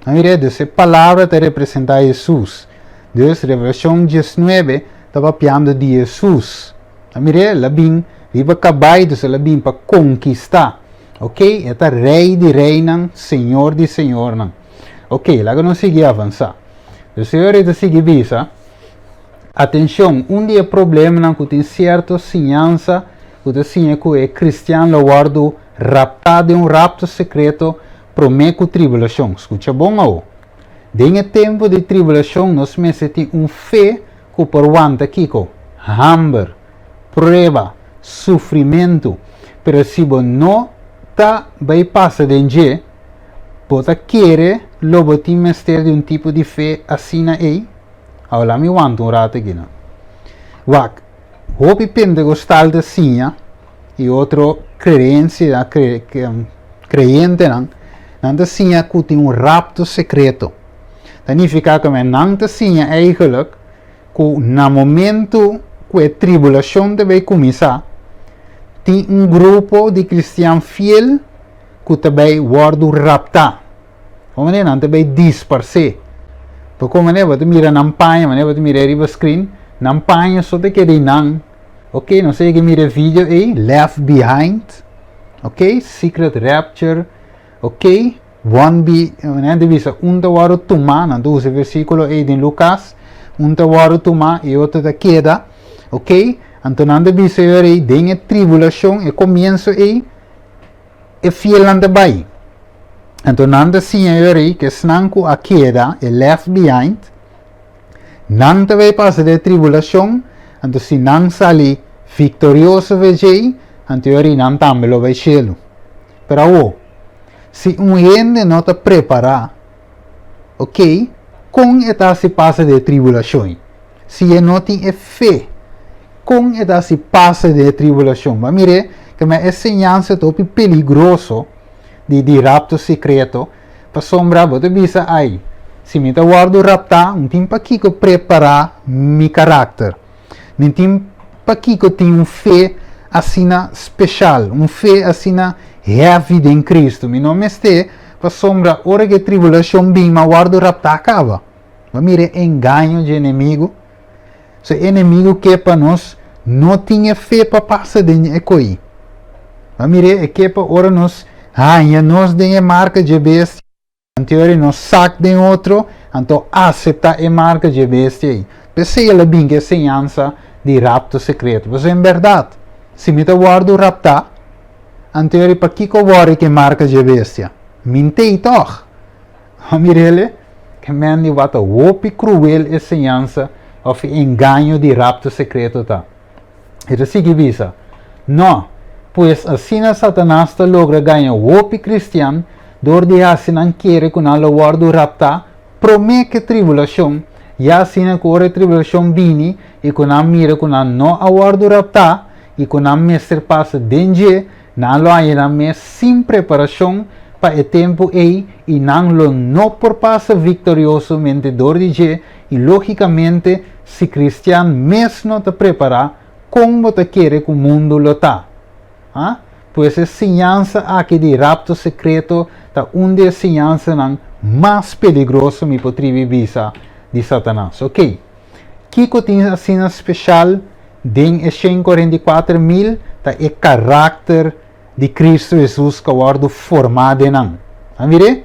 Mira, essa palavra te representa Jesus. Deus, Revelação 19, estava falando de Jesus. Mira, ela vem, viva cabai, então ela vem para conquistar. Ok? Esta rei de reina, senhor de senhor. Ok, lá que nós seguimos avançar. O Senhor está seguindo visa. Atenção, dia problema não tem certa sinança, que é cristiano guardo raptado em rapto secreto, prometo tribulação. Escuta bom ou? Em tempo de tribulação, nós meses tem fé que por aguanta Kiko, hambre, prueba, sofrimento, pero se você não vai passar de dia, você quer logo ter de tipo de fé assim aí? Agora me aguento rato aqui, não? Wak, hope pentecostal da sinha e outro creencia, creyente não da sinha que tem rapto secreto. Significa que não da sinha eigenlijk que no momento que a tribulação deve começar, tem grupo de cristianos fiel que também guarda raptar. Como não também dispersar. Porque como você mira na página, você mira aí no screen, na página só te quer não, ok? Não sei que mira vídeo aí, Left Behind, ok? Secret Rapture, ok? Divisa tawaro tuma, não usa versículo aí de Lucas, tawaro tuma e outro da queda, ok? Então não divisa aí, tem a tribulação e começo aí, é fiel não vai. Então, nanda senhor que snanco a queda é left behind, não vai passar de tribulação, então se não sali vitorioso veja, então yori não também vai cielo. Pero se gente não está preparado, ok, com esta se passa de tribulação. Se não tem fé, com esta se passa de tribulação. Mas mire, que é ensinança top perigoso. De rapto secreto, para sombra, você bisa aí. Se me guardo raptar, não tem para que preparar meu caráter. Não tem para que tenho fé assim especial, fé assim heavy em Cristo. Me não me este, para sombra, hora que a tribulação vem, mas guardo raptar acaba. Mas mire, engano de inimigo. Se inimigo que para nós não tinha fé para passar de ecoí. Mas mire, é que para hora nós e nós temos a marca de bestia, anterior nós saca de outro, então aceita a marca de bestia. Pensei ela bem que é ensinança de rapto secreto, mas é verdade. Se me guardo raptar, anterior para que eu que marca de bestia? Mentei toch? Mirele, que men die wat een cruel ensinança of engano de rapto secreto tá. Isso significa, não. Pois assim Satanás logra ganhar o cristiano, door de assim não quer que não guardo raptar, promete tribulação, e assim que a tribulação vini, e que não mira que não guardo raptar, e que não mestre passa dentro, não lo há mais sem preparação para o tempo aí, e não por passa vitoriosamente door de je, e logicamente, se cristiano mesmo não te prepara, como te quer que o mundo lo tá. Pois a ensinança aqui de rapto secreto é uma das ensinanças mais perigosas me potrei visa de Satanás. Ok? Kiko tem assim especial em 144.000 é o caráter de Cristo Jesus que guardo formado em nós. Amire?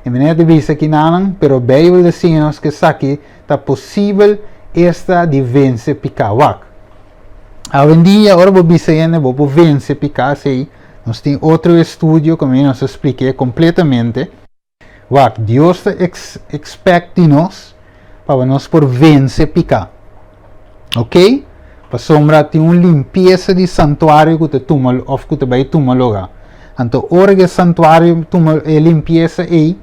E me de visa aqui não, pero Bíblia diz que aqui é possível esta de vencer picawak. Hoje em dia, agora vou dizer, vou vencer picar aí. Nós temos outro estudo, como eu nos expliquei completamente. What Deus expecta de nós para nós por vencer picar. Ok? Para sombra tem uma limpeza de santuário que te toma, ou que te vai tomar lugar. Então, hora que o santuário toma limpeza aí,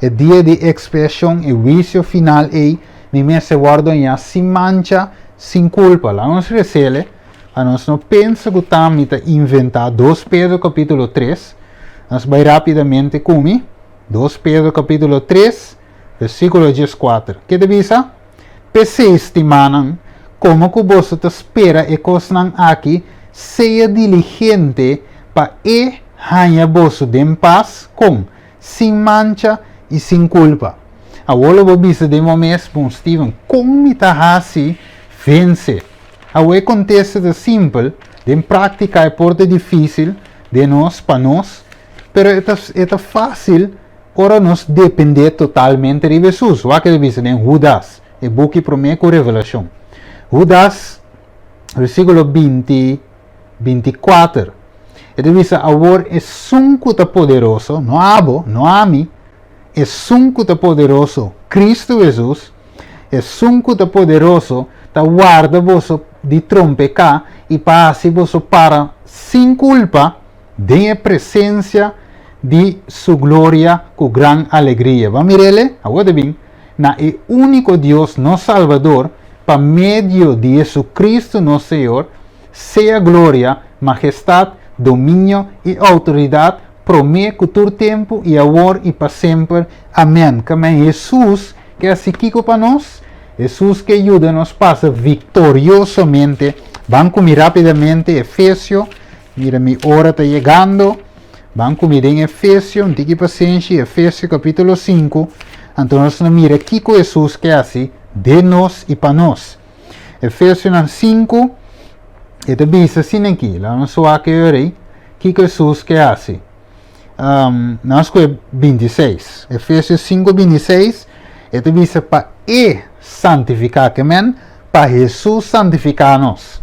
é dia de expiação e juízo final aí, me se guarda sem mancha, sem culpa. Lá nós recebemos. A nós não pensa que estamos a inventar 2 Pedro capítulo 3. Nós vai rapidamente comigo. 2 Pedro capítulo 3, versículo 14. Que devisa? Pese estimanan, como que você te espera e coisas aqui, seja diligente para ganhar você de paz com, sem mancha e sem culpa. Agora vou dizer de momento, bom Steven, como me está assim, vence. O contexto é simples, de prática é porta difícil de nós para nós, pero é fácil ora nos depende totalmente de Jesus. O que diz em Judas, o book promete com revelação. Judas, versículo 20, 24. Ele diz, agora é suncuta poderoso, não abo, não ami, é suncuta poderoso, Cristo Jesus, é suncuta poderoso, ta guarda vosso de trompecar e passe vosso para sem culpa, de presença de sua glória com grande alegria. Vamos ver ele? Agora bem, na é único Deus, nosso Salvador, para meio de Jesus Cristo, nosso Senhor, seja glória, majestade, domínio e autoridade, promete com todo tempo e agora e para sempre. Amém. Que Jesus, que é assim que para nós, Jesus que ajuda nos passa vitoriosamente. Vamos comer rapidamente Efésios. Mira, minha hora está chegando. Vamos comer em Efésios, não tem paciência, Efésios capítulo 5. Então nós mira aqui com Jesus que é assim, de nós e para nós. Efésios 5, e diz assim aqui, lá no sua que eu orei, que Jesus que é assim. Nós com 26, Efésios 5, 26, e diz para santificar, que men, para Jesus santificar-nos.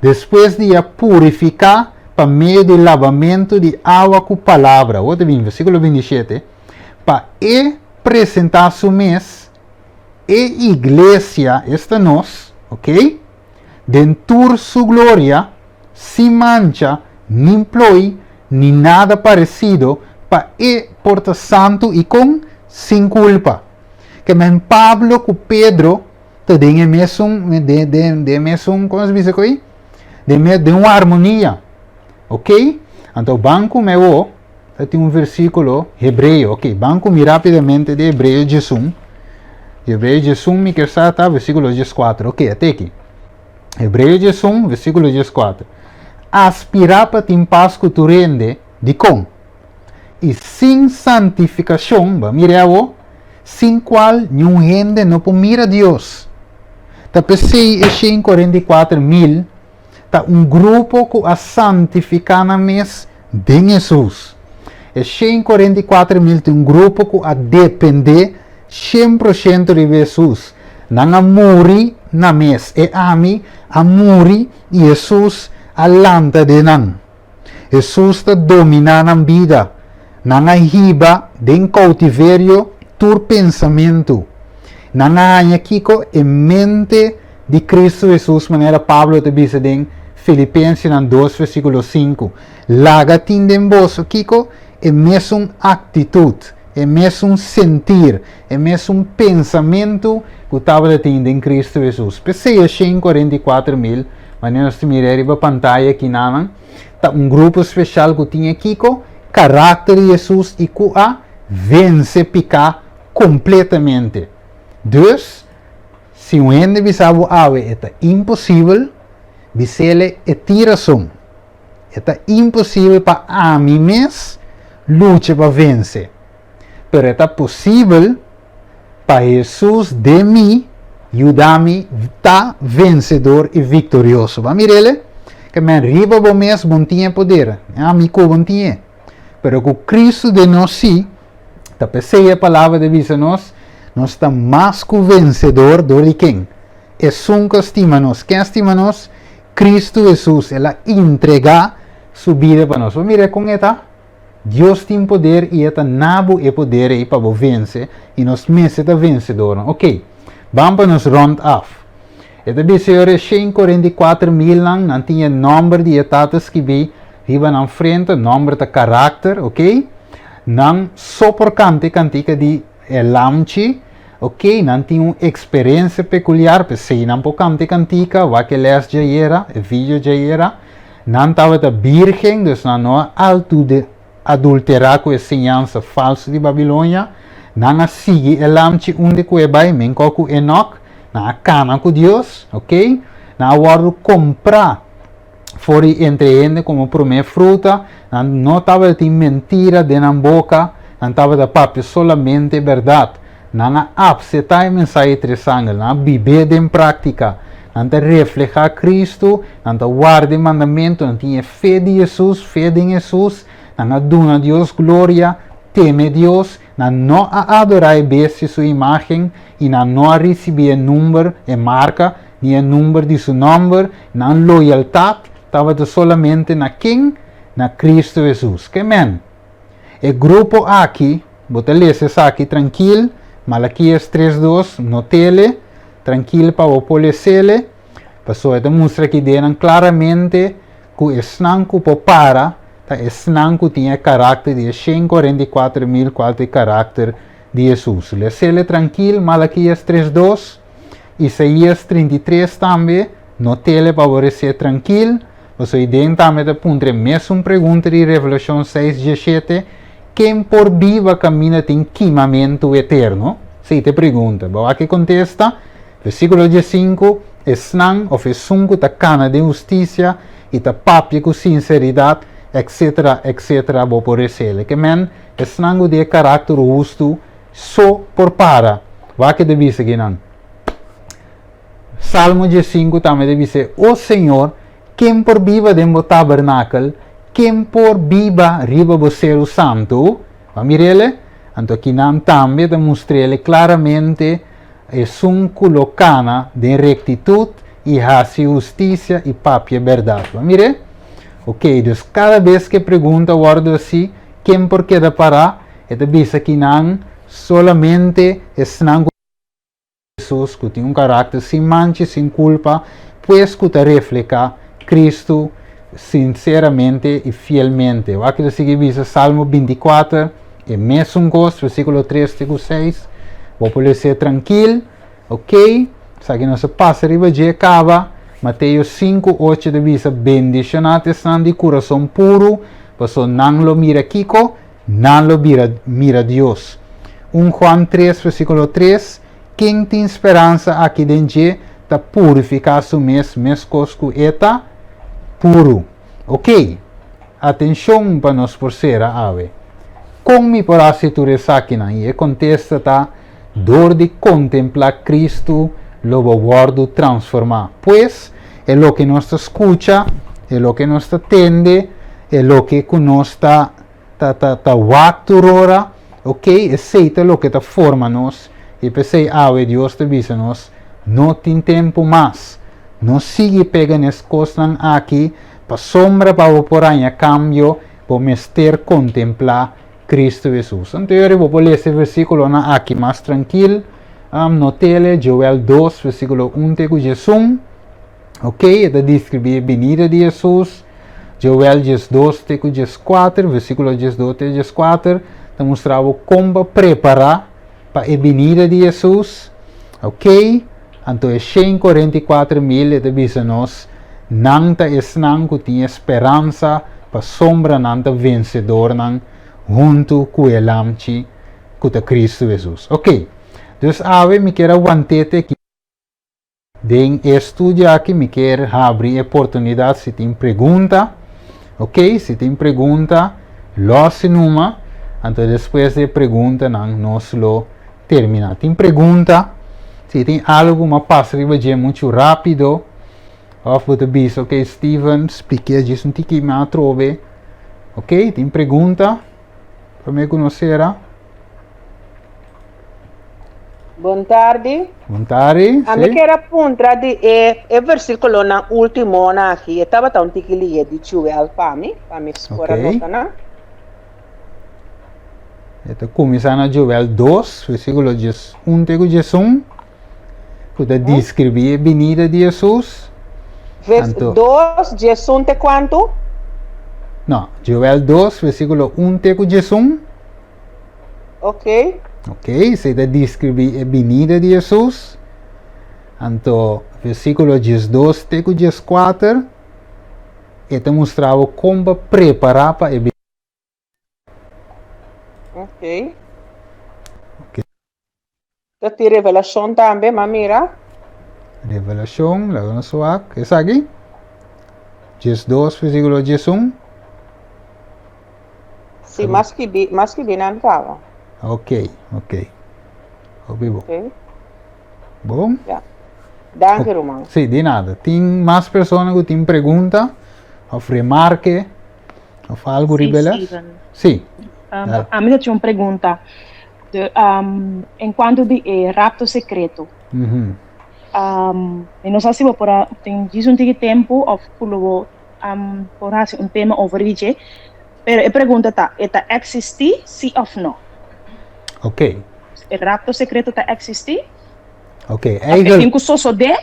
Depois de purificar, para meio do lavamento de água com palavra. Outro bem, versículo 27, para apresentar su mês, e igreja, esta nós, ok? Dentro sua glória, sem mancha, nem ploi, nem nada parecido, para porta santo e com sem culpa. Que men Pablo com Pedro, também é mesmo, como se diz aqui? De uma harmonia, ok? Então, banco meu, tem versículo hebreu, ok? Banco me rapidamente de Hebreu 11. Hebreu 11, me quer saber, versículo 14, ok? Até aqui. Hebreu 11, versículo 14. Aspirar para ter paz que tu rende, de com? E sem santificação, mira sem qual nenhum rende não pode mirar Deus. Tá pensei em 44.000, tá grupo que a santificar na mês de Jesus. E 44.000 tem grupo que a depender 100% de Jesus. Não a morrer na mês. E a mim, a morrer e Jesus alanta de nan. Jesus está dominando a vida. Não a riba de cautiverio tu pensamento. Não a aqui em mente de Cristo Jesus, maneira Pablo te diz em Filipenses 2, versículo 5. Laga tindem vos, Kiko, é mesmo atitude, é mesmo sentir, é mesmo pensamento que estava tendo em Cristo Jesus. Pensei a 144.000, mas nós miramos a pantalla aqui na grupo especial que tinha Kiko, caráter de Jesus e que a vence picar completamente. Dus, se um ende bisabo ave é impossível, bisele é tiração. É impossível para a mim mesmo lutar para vencer. Pero é possível para Jesus de mim ajudar-me a vencedor e vitorioso. Vamos ver ele? Que me riba bom mesmo, bom tinha poder. A mim que bom tinha. Pero com Cristo de nós sim, tá pensei a palavra de visa nós estamos mais que vencedor do que quem? É um que estima-nos. Quem estima-nos? Cristo Jesus. Ela entrega sua vida para nós. Vamos ver com ela? Deus tem poder e ela nabo é poder aí para vencer e nós meses é vencedor. Ok, vamos para nos round off. Esta vez eu achei 44.000 não tinha número de etapas que vi riba na frente, número de caráter, ok? Não só por cantica de lamchi, ok? Não tinha uma experiência peculiar, pensei não por cantica, o que les já era, o vídeo já era, não estava da virgem, então não alto de adulterar com a ensinança falsa de Babilônia, não sigue o lamchi onde que vai, men com Enoch, não cana com Deus, ok? Não agora comprar fora entre eles como primeira fruta, não estava de mentira de na boca, não estava de papo solamente verdade, não aceitar a mensagem de sangue, não viver em prática, não reflejar Cristo, não guardar o mandamento, não tinha fé de Jesus, fé em Jesus, não dona Deus glória, teme Deus, na não a adorar besta sua imagem e na não a receber número e marca, nem o número de seu nome, na loyaltade, estava somente na quem? Na Cristo Jesus. Que amém. O grupo aqui, vou ler isso aqui tranquilo, Malaquias 3:2, notele, tranquilo para o policele, passou a mostrar que deram claramente que o esnanco para, o esnanco tinha caráter de 144.000 qualquer caráter de Jesus. Lê-se tranquilo, Malaquias 3:2, Isaías 33 também, notele para você ser tranquilo, você identifica também de puntre mesmo pergunta de Revelação 6:17, quem por viva caminha tem queimamento eterno? Se te pergunta, boa que contesta, versículo 15, esnan ou fesunco ta cana de justiça e ta papia com sinceridade, etc, etc, vou por recele. Que men, esnan de caráter justo, só por para. Vá que deve ser não. Salmo 15 também deve ser, o Senhor, quem por viva dentro do tabernáculo, quem por viva riba do céu santo, va mirele, anto aqui não também demonstrele claramente é um colocana de rectitude e hace justiça e papia verdade. Va mire? Ok, então cada vez que pergunta guardo assim, quem por que da para, é de bisa que não solamente é Jesus que tem caráter sem mancha, sem culpa, pues que te refleja Cristo sinceramente e fielmente. O aqui sigue visa Salmo 24, e mesmo gosto, versículo 3 e 6. Vou poder ser tranquilo, ok? Sabe que não se passa riba de acaba. Mateus 5, 8 de visa bendicionate estão de coração puro, passo não lo mira Kiko, não lo mira Deus. 1 Juan 3, versículo 3. Quem tem esperança aqui dentro está purificar su mes cosco eta puro. Ok? Atenção para nós por ser a ave. Como por asiture sakina e contesta tá dor de contemplar Cristo lo guardo transformar. Pues é lo que nos escucha, é lo que nos atende, é lo que nos tá wakturora, ok? Aceita lo que tá forma nos e pensei, ave Deus te visa nos, não tem tempo mais, não sigue pegando as coisas aqui, para sombra para o porém a cambio, para mester contemplar Cristo Jesus. Então eu vou ler esse versículo aqui mais tranquilo. Notele Joel 2, versículo 1 te Jesus. Ok, é descrever a venida de Jesus. Joel 2 te 4, versículo 2 te 4. Te mostrava como preparar para a venida de Jesus. Ok, então é 144.000 de bisnos. Nanta esnan que tinha esperança para sombra nanta vencedor nan junto com o lamchi com Cristo Jesus. Ok, então ave me quero aguantete aqui den estudo aqui me quero abrir oportunidade se tem pergunta, ok? Se tem pergunta, losse numa, então depois de pergunta nós lo termina. Tem pergunta, se tem algo uma passa muito rápido. Of wat bis, ok, Steven, expliquei disso um tiki me trove. Ok, tem pergunta para me conhecer? Boa tarde. Boa tarde. A mim quero apontar de versículo na último aqui. Estava tão tiki li de Joel para mim escora nota na. Então começa na Joel 2, versículo 1 te Jesus. Que descreve a venida de Jesus. Verso 2, Jesus te quanto? No, Joel 2, versículo 1 te Jesus. Ok. Ok, se descreve a venida de Jesus. Então, versículo 2 te 4. E te mostrava como preparar para a venida. Ok. Tem revelação também, mamira. Revelação, lago na suak. Essa aqui? 2, versículo 1. Sim, mas que binan tava. Ok. Ok. Bom? Yeah. Danke, Romão. Sim, de nada. Tem mais pessoas que têm pergunta, ou remarque, ou algo ribelas? Steven. Sim. A mim tinha uma pergunta. Em quanto de rapto secreto. Uhum. Eu não sei se vou por tem diz tempo ou por um tema over isso, mas a pergunta tá, está existir sim ou não? Ok. O rapto secreto está existir? Ok. Eu tenho só de?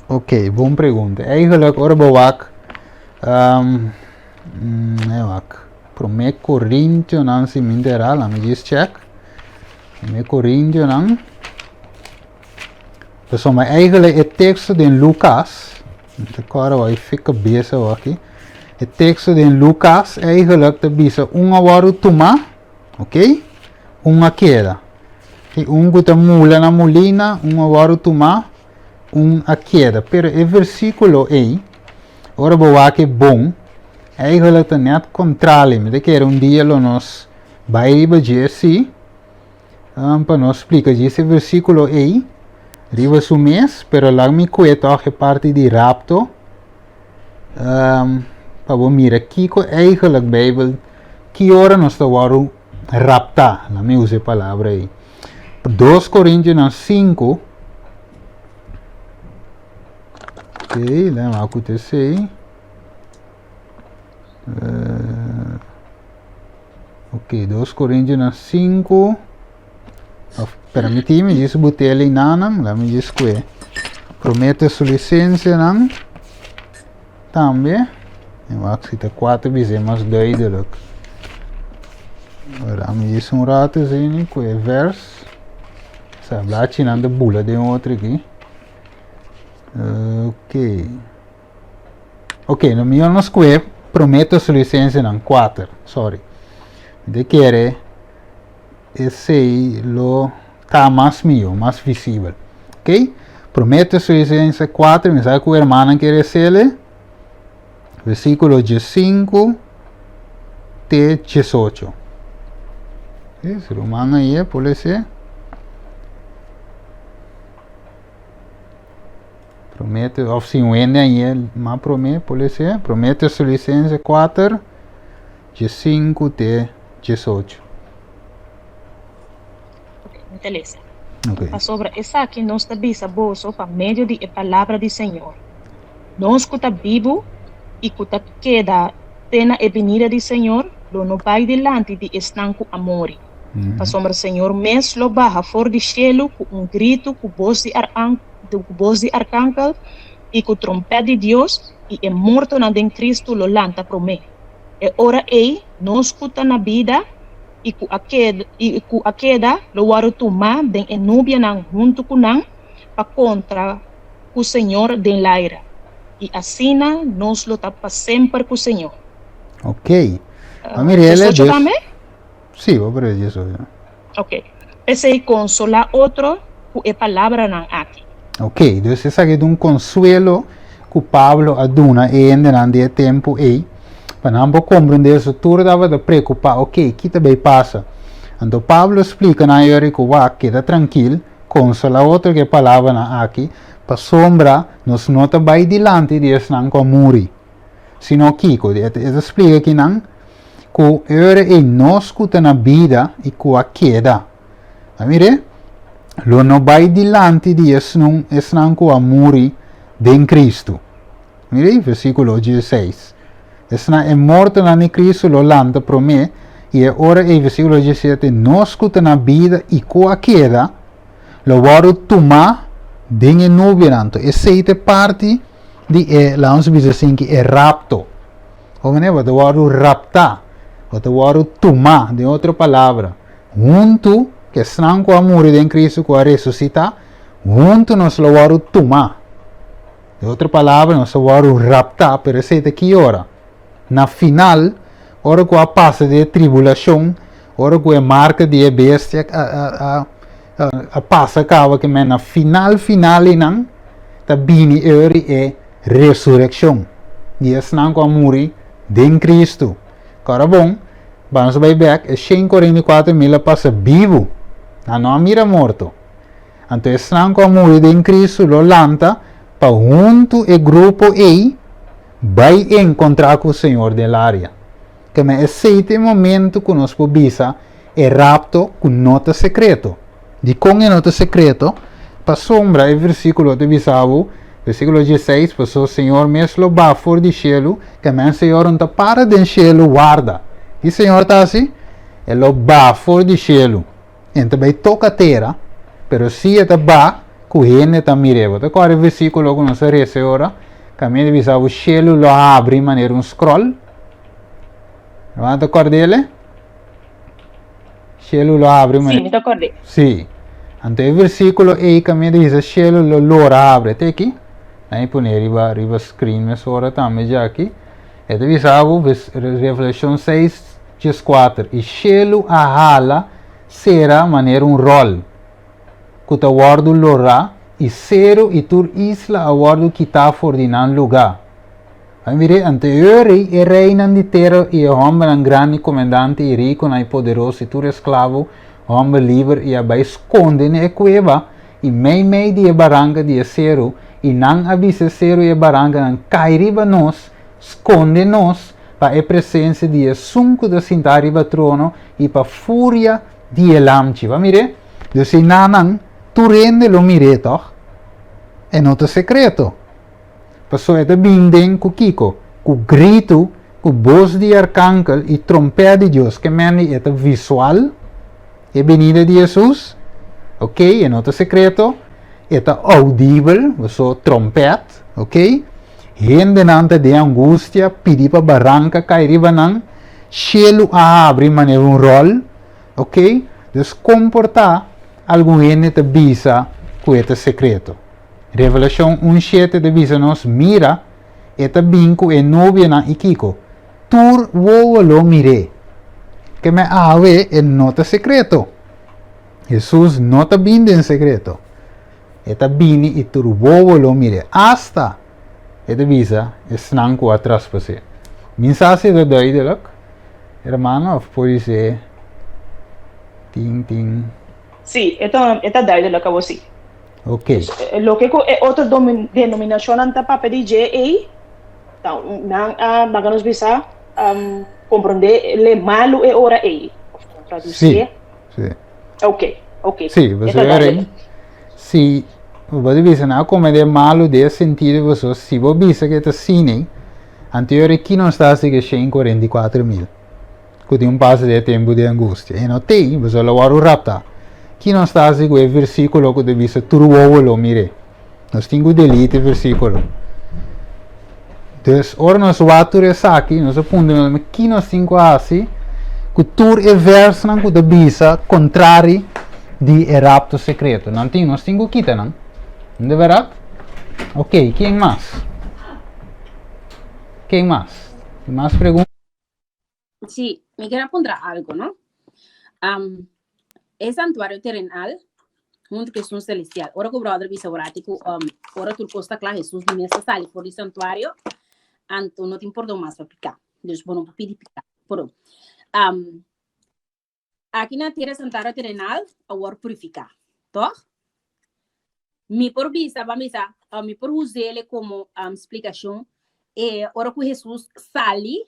Ok, boa pergunta. Eigenlijk, ora bewak, pro me Corinthians nan si mindera, let me just check. Me Corinthians nan. Dus maar eigenlijk het tekst in Lucas, de kara waar ik fikke bezig aqui. Het tekst in Lucas eigenlijk te bisa waru tuma, ok? Uma queda. Guta mula na mulina, waru tuma, queda. Pero el versículo aí, ora boa que bom, eigenlijk te net contrale, me que era dia lo nos vai bager si, para nos explica esse versículo aí. Riva su mes, pero lang mi kwento que parte di rapto. Pa bo mira, kiko eigenlijk Bijbel, que ora nos ta waru rapta, la me use palavra aí. 2 Coríntios 5. Ok, lembra acontecer. Ok, 2 Coríntios 5. Permiti-me diz botele nanam, lá me diz que promete sua licença nan também. Eu acho que tá 4 vezes mais duidelijk. Agora me diz rato assim, que é verso. Sabe lá tirando a bula de outro aqui. Ok. Ok, no meu nos que promete sua licença nan 4, sorry. De querer esse lo está mais mío, mais visível. Ok? Promete sua licença 4, me sabe que o irmão quer ser versículo 5 até 18. Okay? Se o irmão aí pode ser. Promete, ou se o N aí, mas promete, pode ser. Promete sua licença 4, 5 até 18. Beleza. Okay. Sobre essa aqui nós está bisa bolso para meio de palavra do Senhor. Nós escuta vivo e escuta queda tena a venida do Senhor, lo no vai delante de estanco amore. Para sombra Senhor mes lo baja fora do cielo com grito, com voz de arcángel e com trompeta de Deus e é morto na den Cristo lo lanta pro me. E ora ei, nós escuta na vida e ku akeda lo waru tuma den enubia nang junto com nang pa contra o Senhor den laira. E assina nós lo tapa sempre com o Senhor. Ok. Mirele, Deus também? Sim, vou para isso. Ok. Esse consola outro com a palavra nang aqui. Ok, então esse aqui é consuelo que Pablo aduna e ainda não de tempo aí. Para não compreender isso, tudo estava de preocupar, ok, que também passa. Então Pablo explica na hora que está tranquilo, consola outra que palavra na aqui, para sombra, nós não está bem delante de isso não como morrer. Sino Kiko, ele explica que não, que hora é nós que está na vida e que a queda. Amire? Lo não vai delante de isso não que a morrer em Cristo. Mire, versículo 16. Essa é morto na Cristo, lo lanta para mim, e agora em versículo 17, nós que na vida e com a queda, lo varo tomar de nuvem, essa é parte de, lá nós diz assim, que é rapto. Ou não, você varo raptar, você varo tomar, de outra palavra, junto, que estão com a morte em Cristo, com a ressuscitar, junto nós lo varo tomar. De outra palavra, nós lo varo raptar, pero essa é que hora? Na final, ora que a passa de tribulação, ora que a marca de bestia a passa acaba que na final e não tá bini é ressurreição. E esse não com morrer em Cristo. Agora bom, vamos vai back, é 544.000 passa vivo, não mira morto. Então esse não com morrer em Cristo lo lanta para junto e grupo aí vai encontrar com o Senhor da área. Que me aceite o momento que nós podemos e rapto com nota secreto. De com e nota secreto, para sombra e versículo de bisavo, versículo 16, passou o Senhor mesmo ba for de cielo, que men Senhor não para de cielo guarda. E o Senhor está assim, ele ba for de cielo. Então vai toca terra, pero se ele ba, correndo está mirando. Então qual é o versículo que nós rece ora? Caminho de bisavo, cielo lo abre de maneira um scroll. Não te acorda dele? Cielo lo abre. Sim, me acordei. Sim. Então, o versículo aí, caminho de bisavo, cielo lo abre. Até aqui. Aí, põe riba screen, mas ora também já aqui. É de bisavo, Revelação 6, 4. E cielo a hala será maneira rol. Que o guardo lorá. E zero e tur isla a guardo que está ordenando lugar. Aí mire, anterior e reina de terra e o homem um grande comandante e rico e poderoso e tur esclavo, homem livre e abai esconde na cueva e meio de barranca de acero e não avisa acero e barranca não cai riba nós, esconde nós para a presença de sunco da sentar riba trono e para fúria de elamchi. Va mire, Deus se não tu rende lo mire toch? É nota secreto. Passou é bindem com Kiko, com grito, com voz de arcángel e trompeta de Deus, que meni é visual, é venida de Jesus, ok? É nota secreto, é audível, passou trompeta, ok? Gente nanta de angústia, pedir para barranca, cair riba não, cielo abre maneira rol, ok? Então comportar algum gente te bisa com este secreto. Revelação 1:7 de bisa nos mira eta binco e novia na ikiko. Tur wo lo mire. Que me ave e nota secreto. Jesus nota binde en secreto. Eta bini e tur wo lo mire. Hasta eta bisa snanco atrás pase. Mensaje de duidelijk. Hermano, of pode ser ting. Sim, então duidelijk a você. Ok. Lo que é outra denominação anta papel de GE, então não vamos bisa compreender le malo é ora e traduzir. Sim. Ok. Sim, você é se você bisa na como é malo de sentido você se você bisa que está cine anterior aqui não está assim que 144.000 que tem passo de tempo de angústia e não tem você lo vai raptar. Aqui nós está assim com o versículo que deve ser tudo lo mire. Nós temos que delete o versículo. Então, ora nós vamos aqui, nós apontamos aqui nós temos assim que tur é verso que deve ser contrário de rapto secreto. Não tem, nós temos que quitar, não? Não é verdade? Ok, quem mais? Quem mais? Mais perguntas? Sí, me quiero apuntar algo, ¿no? É santuário terrenal, junto com Jesus celestial. Ora que o brother bisa orati que ora tu costa claro Jesus não está sali fora do santuário, então não te importa mais para picar. Deus bom para pedir picar. Por aqui na terra santuário terrenal, a ora purificar, tá? Me por bisa, vamos dizer, me por usar ele como explicação, é ora que Jesus sali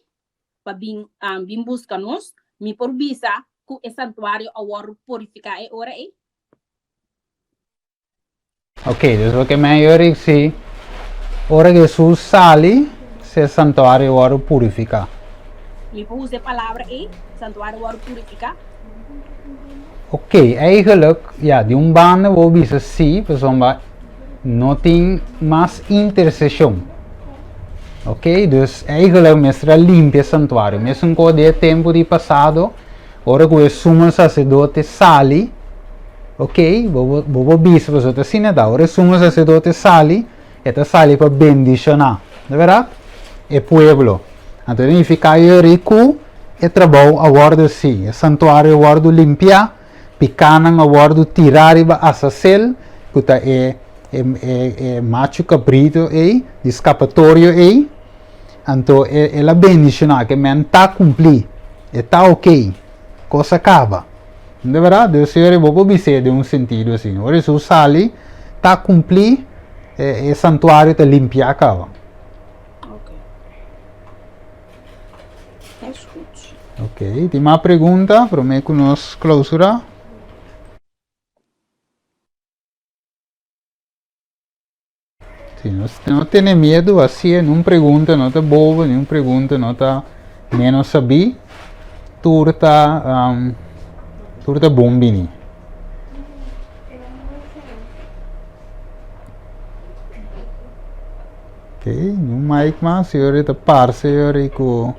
para vir buscar nós, me por bisa que é santuário a ora purificar é ora aí. Ok, então o que melhor é que ora Jesus sali, se santuário ora purificar. Me por usar a palavra aí, santuário ora purificar. Ok, eigenlijk, ja, die banen wil bisa sim, maar não tem mais intercessão. Ok, dus eigenlijk mestra limpia santuário. Mesmo com o tempo de passado, ora que o sumo sacerdote sali, ok, vou bisa você está assim, né? Ora o sumo sacerdote sali, eta sali para bendicionar, não é verdade? É pueblo. Então, ele fica aí rico e trabalho a guarda sim, o santuário a guarda limpia, picanan a guarda tirar a sacel, que tá é macho cabrito aí, escapatório aí. Então, ela bendicionar que men tá cumprir, está ok, coisa acaba. De verdade, o Senhor é pouco obser de sentido assim. Ora, Jesus sali, tá cumprir, o santuário está limpia acaba. Ok. Escute. Ok, tem uma pergunta para mim que nós clausura. Sim, não tem medo, assim, não pergunta, não tá boba, não pergunta, não tá menos saber, tudo tá bom, bem. Ok, não mais mas, senhor, tá parceiro com...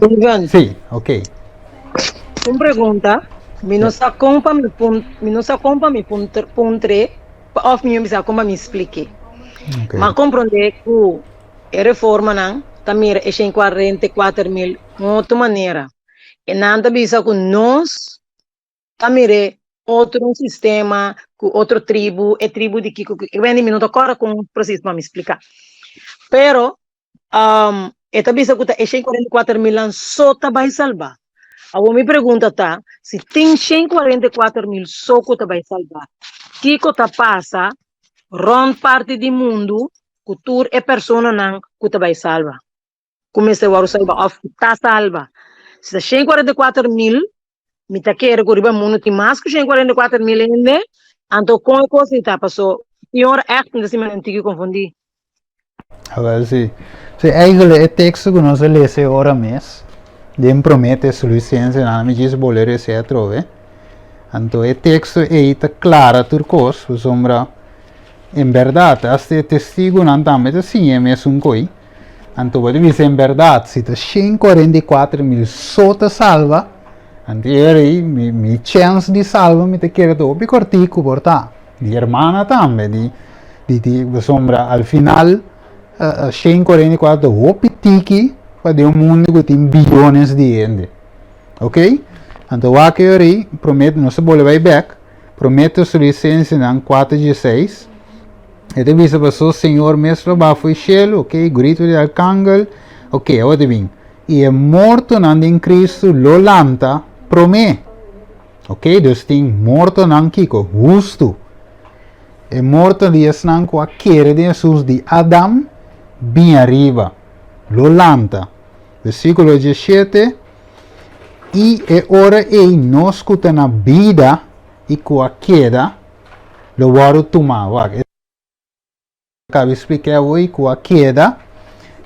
Ivan, Sim, ok. uma pergunta. Me não sa compa me puntre, of me bisa compa me explique. Ok. Mas compreender que a reforma não, também é em 44 mil, outra maneira. E nada bisa que nós também é outro sistema, com outra tribo, é tribo de que vem de minuto agora com o processo para me explicar. Pero, esta bisa que é em 44 mil, só tá vai salvar. Agora me pergunta tá, se tem 144 mil só que vai salvar, que tá passa, ron parte do mundo, cultura é pessoa não que vai salvar. Comece a salvar, of tá salva. Se 144 mil, me tá querendo que o mundo tem mais que 144 mil ainda, então com a coisa tá passou, pior é que se me não tem que confundir. Agora sim. Sim, eigenlijk het tekst que nós lemos agora mês, de promete sua licença, não me diz boleiro etc. Então, o texto aí está claro, turcos, sombra, em verdade, este testigo não também sim é mesmo coi. Então, pode dizer em verdade, se está 144 mil só te salva, então aí, mi chance de salva me te quer do picortico, porta. De irmã também, de sombra, al final, 144 opitiki, para um mundo que tem bilhões de gente. Ok? Então, aqui aí, prometo, não se pode vai back, prometo sua licença em 4 de 6. E te visa para o Senhor mesmo baixo o cielo, ok? Grito de arcángel, ok, olha bem. E é morto em Cristo, lo lanta, promete. Ok? Deus tem morto em Kiko, justo. É morto de esnan com a queda de Jesus de Adam, bem arriba. Lo lanta. Versículo 17. E é hora em nós que está na vida e com a queda, lo varo tomar. Acabo de explicar hoje com a queda,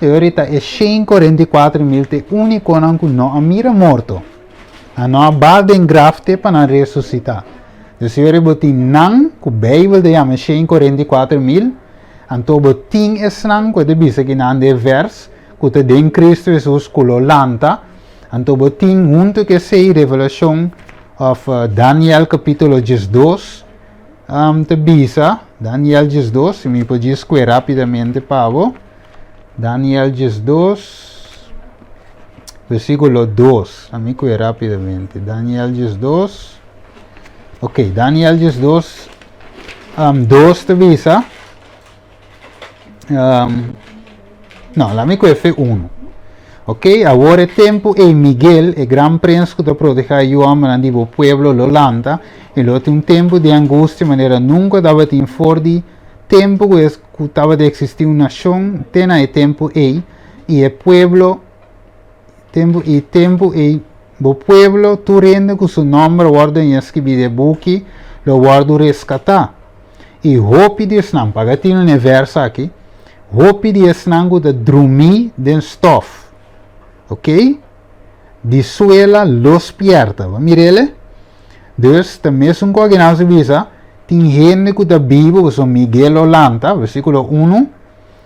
e ahorita é 144 mil, te único que não mira morto. A não abade em grafte para ressuscitar. Então, se eu botar não, que o Bíblia chama 144 mil, então botar esse não, que diz que não é verso, que te den Cristo Jesus que lo lanta, então botar junto que sei Revelação of Daniel capítulo 12, te bisa, Daniel 12, se me pode escrever rapidamente, Pablo. Daniel 12, versículo 2, a mim que rapidamente. Daniel 12, ok, Daniel 12, 2 te bisa. Não, lá me que 1. Ok, agora é tempo e Miguel, o grande príncipe que te protege o homem do pueblo, lo lanta, e lo tem tempo de angústia, maneira nunca estava em fora tempo que estava de existir uma nação, tem é tempo e o pueblo, tempo e o pueblo, tu rende com seu nome, guarda em escrever de buque, lo guardo rescatar. E hope de snam, pagatino ne versa aqui, hope de snam que dormir den stof. Ok? De suela los pierta. Mirele? Dus, também são coisas que não se visa. Tem gente que está vivo, que são Miguel Olanta, versículo 1.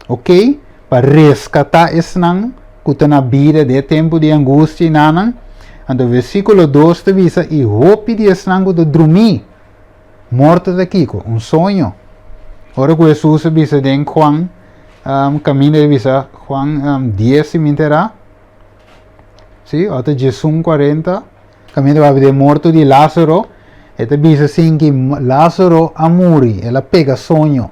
Ok? Para resgatar esse não, que está na vida de tempo de angústia e nanan. Então, versículo 2 te visa, e hope de esse não que está dormir. Morto daqui, um sonho. Ora que Jesus visa de Juan, caminho de visa, Juan 10 se me interá. Sim, até Jesus 40, caminho de morto de Lázaro, e bisa assim que Lázaro a morrer, ela pega sonho,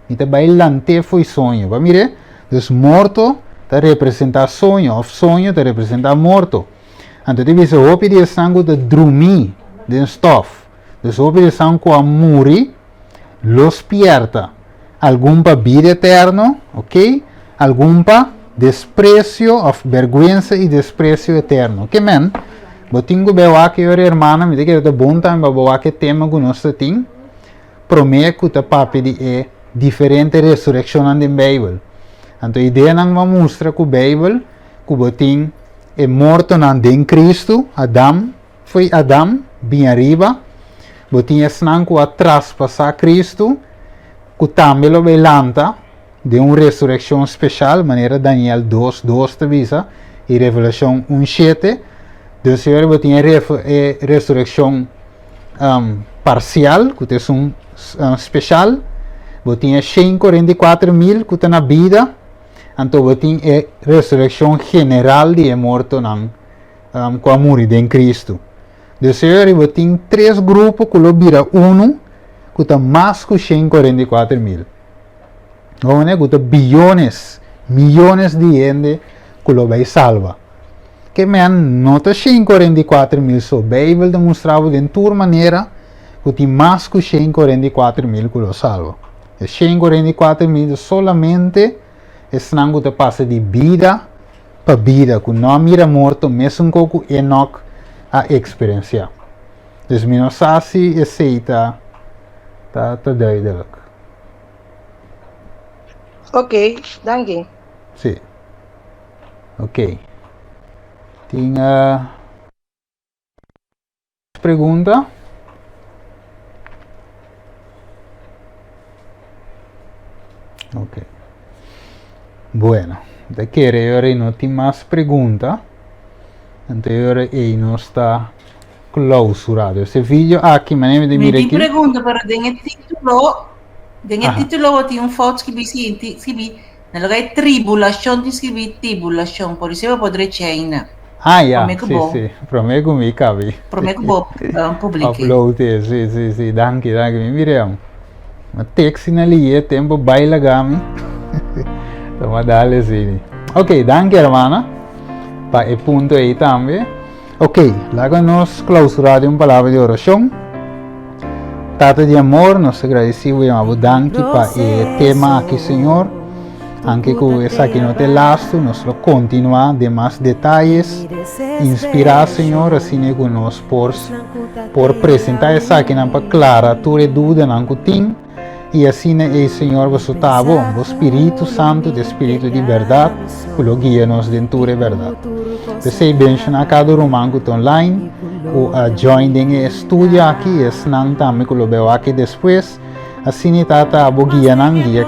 e vai lante foi sonho, vai mire, dus morto está representar sonho, of sonho está representar morto, então bisa hopi de sangue de dormir, de stof, dus hopi de sangue a morrer, los pierda, algum para vida eterno, ok, algum para desprecio of vergüenza e desprecio eterno. Que men, Botingo bewa que ora hermana, me diga que bom time bawa que tema que nós tem. Promete que papi de diferente ressurreição na Bíblia. Então a ideia não mostra que a Bíblia que botin é morto em Cristo, Adam, foi Adam, bem arriba. Botin é snanco a traspassar Cristo, que também lo belanta de uma ressurreição especial, maneira Daniel 2:2 te visa, e Revelação 1:7. Dus Senhor, botin é ressurreição parcial, que é especial. Botin é 144.000 que está na vida. Então, botin é ressurreição general de morto com a morte em Cristo. De Senhor, botin 3 grupos que lo vira que está mais que 144.000. Vamos ver que está bilhões, milhões de gente que lo vai salvar. Que men não está 144.000, so Bíblia demonstrava de toda maneira que tem mais que 144.000 que lo salva. E 144.000 solamente estão que passa de vida para vida, que não mira morto, mesmo que Enoch a experienciar. Dus não sei se aceita, tá duidelijk. Ok, danke. Sim. Ok. Tem pergunta? Ok. Bueno, daqui agora não tem mais pergunta. Então agora não está clausurado. Esse vídeo aqui, maneira de mirar Mi aqui. pregunto, pero den titolo ti un foto scrivi nella tribulazione ti scrivi tribulazione, por isso eu potrei China. Ah, ja, Prometo bom. sim. Prometo me cabe. Prometo bo publique. Upload, sim. Danke, me Miriam. Uma texto na linha, tempo baila gami. Toma dale sim. Ok, danke hermana. Para o ponto aí também. Ok, lá nós clausuramos uma palavra de oração. Tata de amor, nós agradecemos e amamos danke para o tema aqui, Senhor. Anche con esa que no te lasto, nos lo continúa de más detalles, inspirar Señor, así que nos por presentar esa que no para clara, tu duda no cutin, y así el Señor vos otavo, vos Espíritu Santo, de Espíritu de verdad, que lo guía nos de tu verdad. Deseo bendicionar a cada romano que está online, o join en el estudio aquí, es nan también que lo veo aquí después, así que tata guía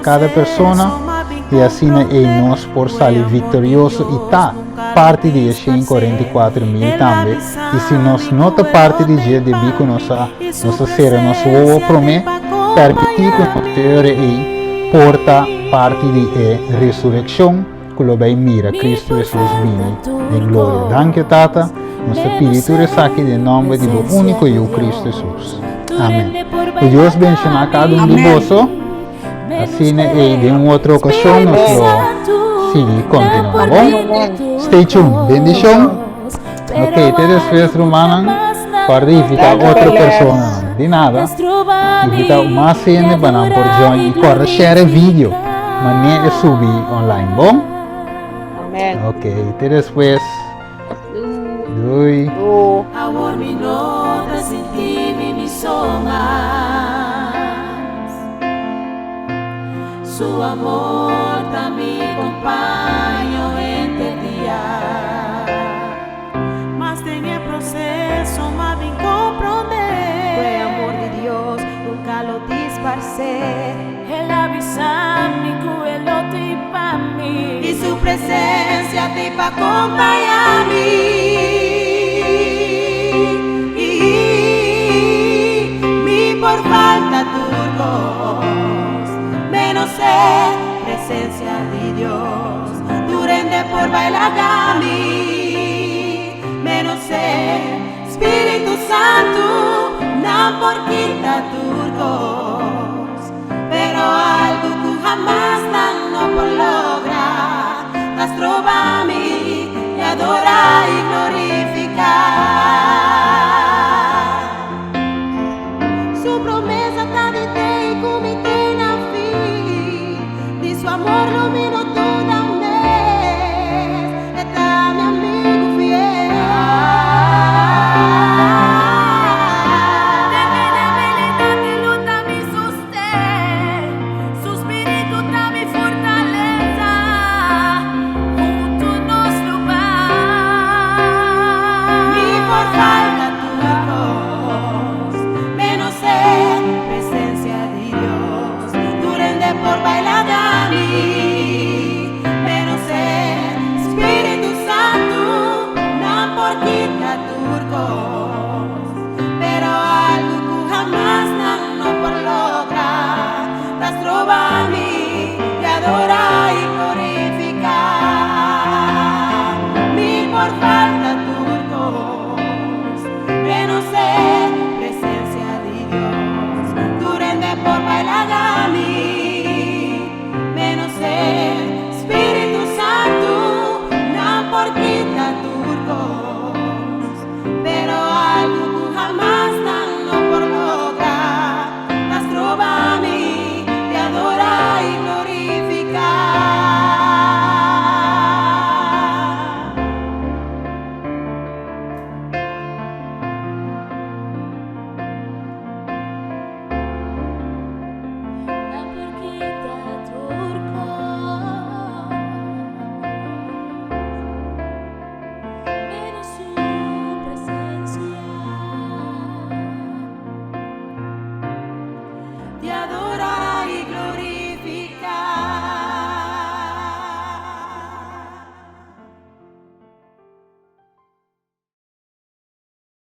cada persona, e assim nós por sair vitorioso e tá parte de 144.000 também. E se nós não tá parte de dia de bico nossa ser nosso ovo promete permitir que nós teore porta parte de ressurreição que lo vai mira Cristo Jesus vive em glória. Danke Tata, nosso espírito está aqui em nome do único eu Cristo Jesus. Amém. Que Deus bendiga cada de vós. Assim, de uma outra ocasião, nós seguimos continuando. Stay tuned. Bendição. Ok, te despedes, Romana, para invitar outra pessoa. De nada. Invitar mais gente para por join e corre share vídeo. Mas nem é subir online, bom? Amém. Ok, te despedes. Doi. Amor me nota, senti-me me soma. Su amor también acompaño entre días. Mas en el proceso más bien comprender. Fue amor de Dios, nunca lo disparcé. Él avisame que él lo te para mí. Y su presencia te pa acompañar a mí. Mi por falta turco. Menos presencia de Dios, durende por bailar a mí. Menos Espíritu Santo, no por quinta turcos, pero algo que jamás no por lo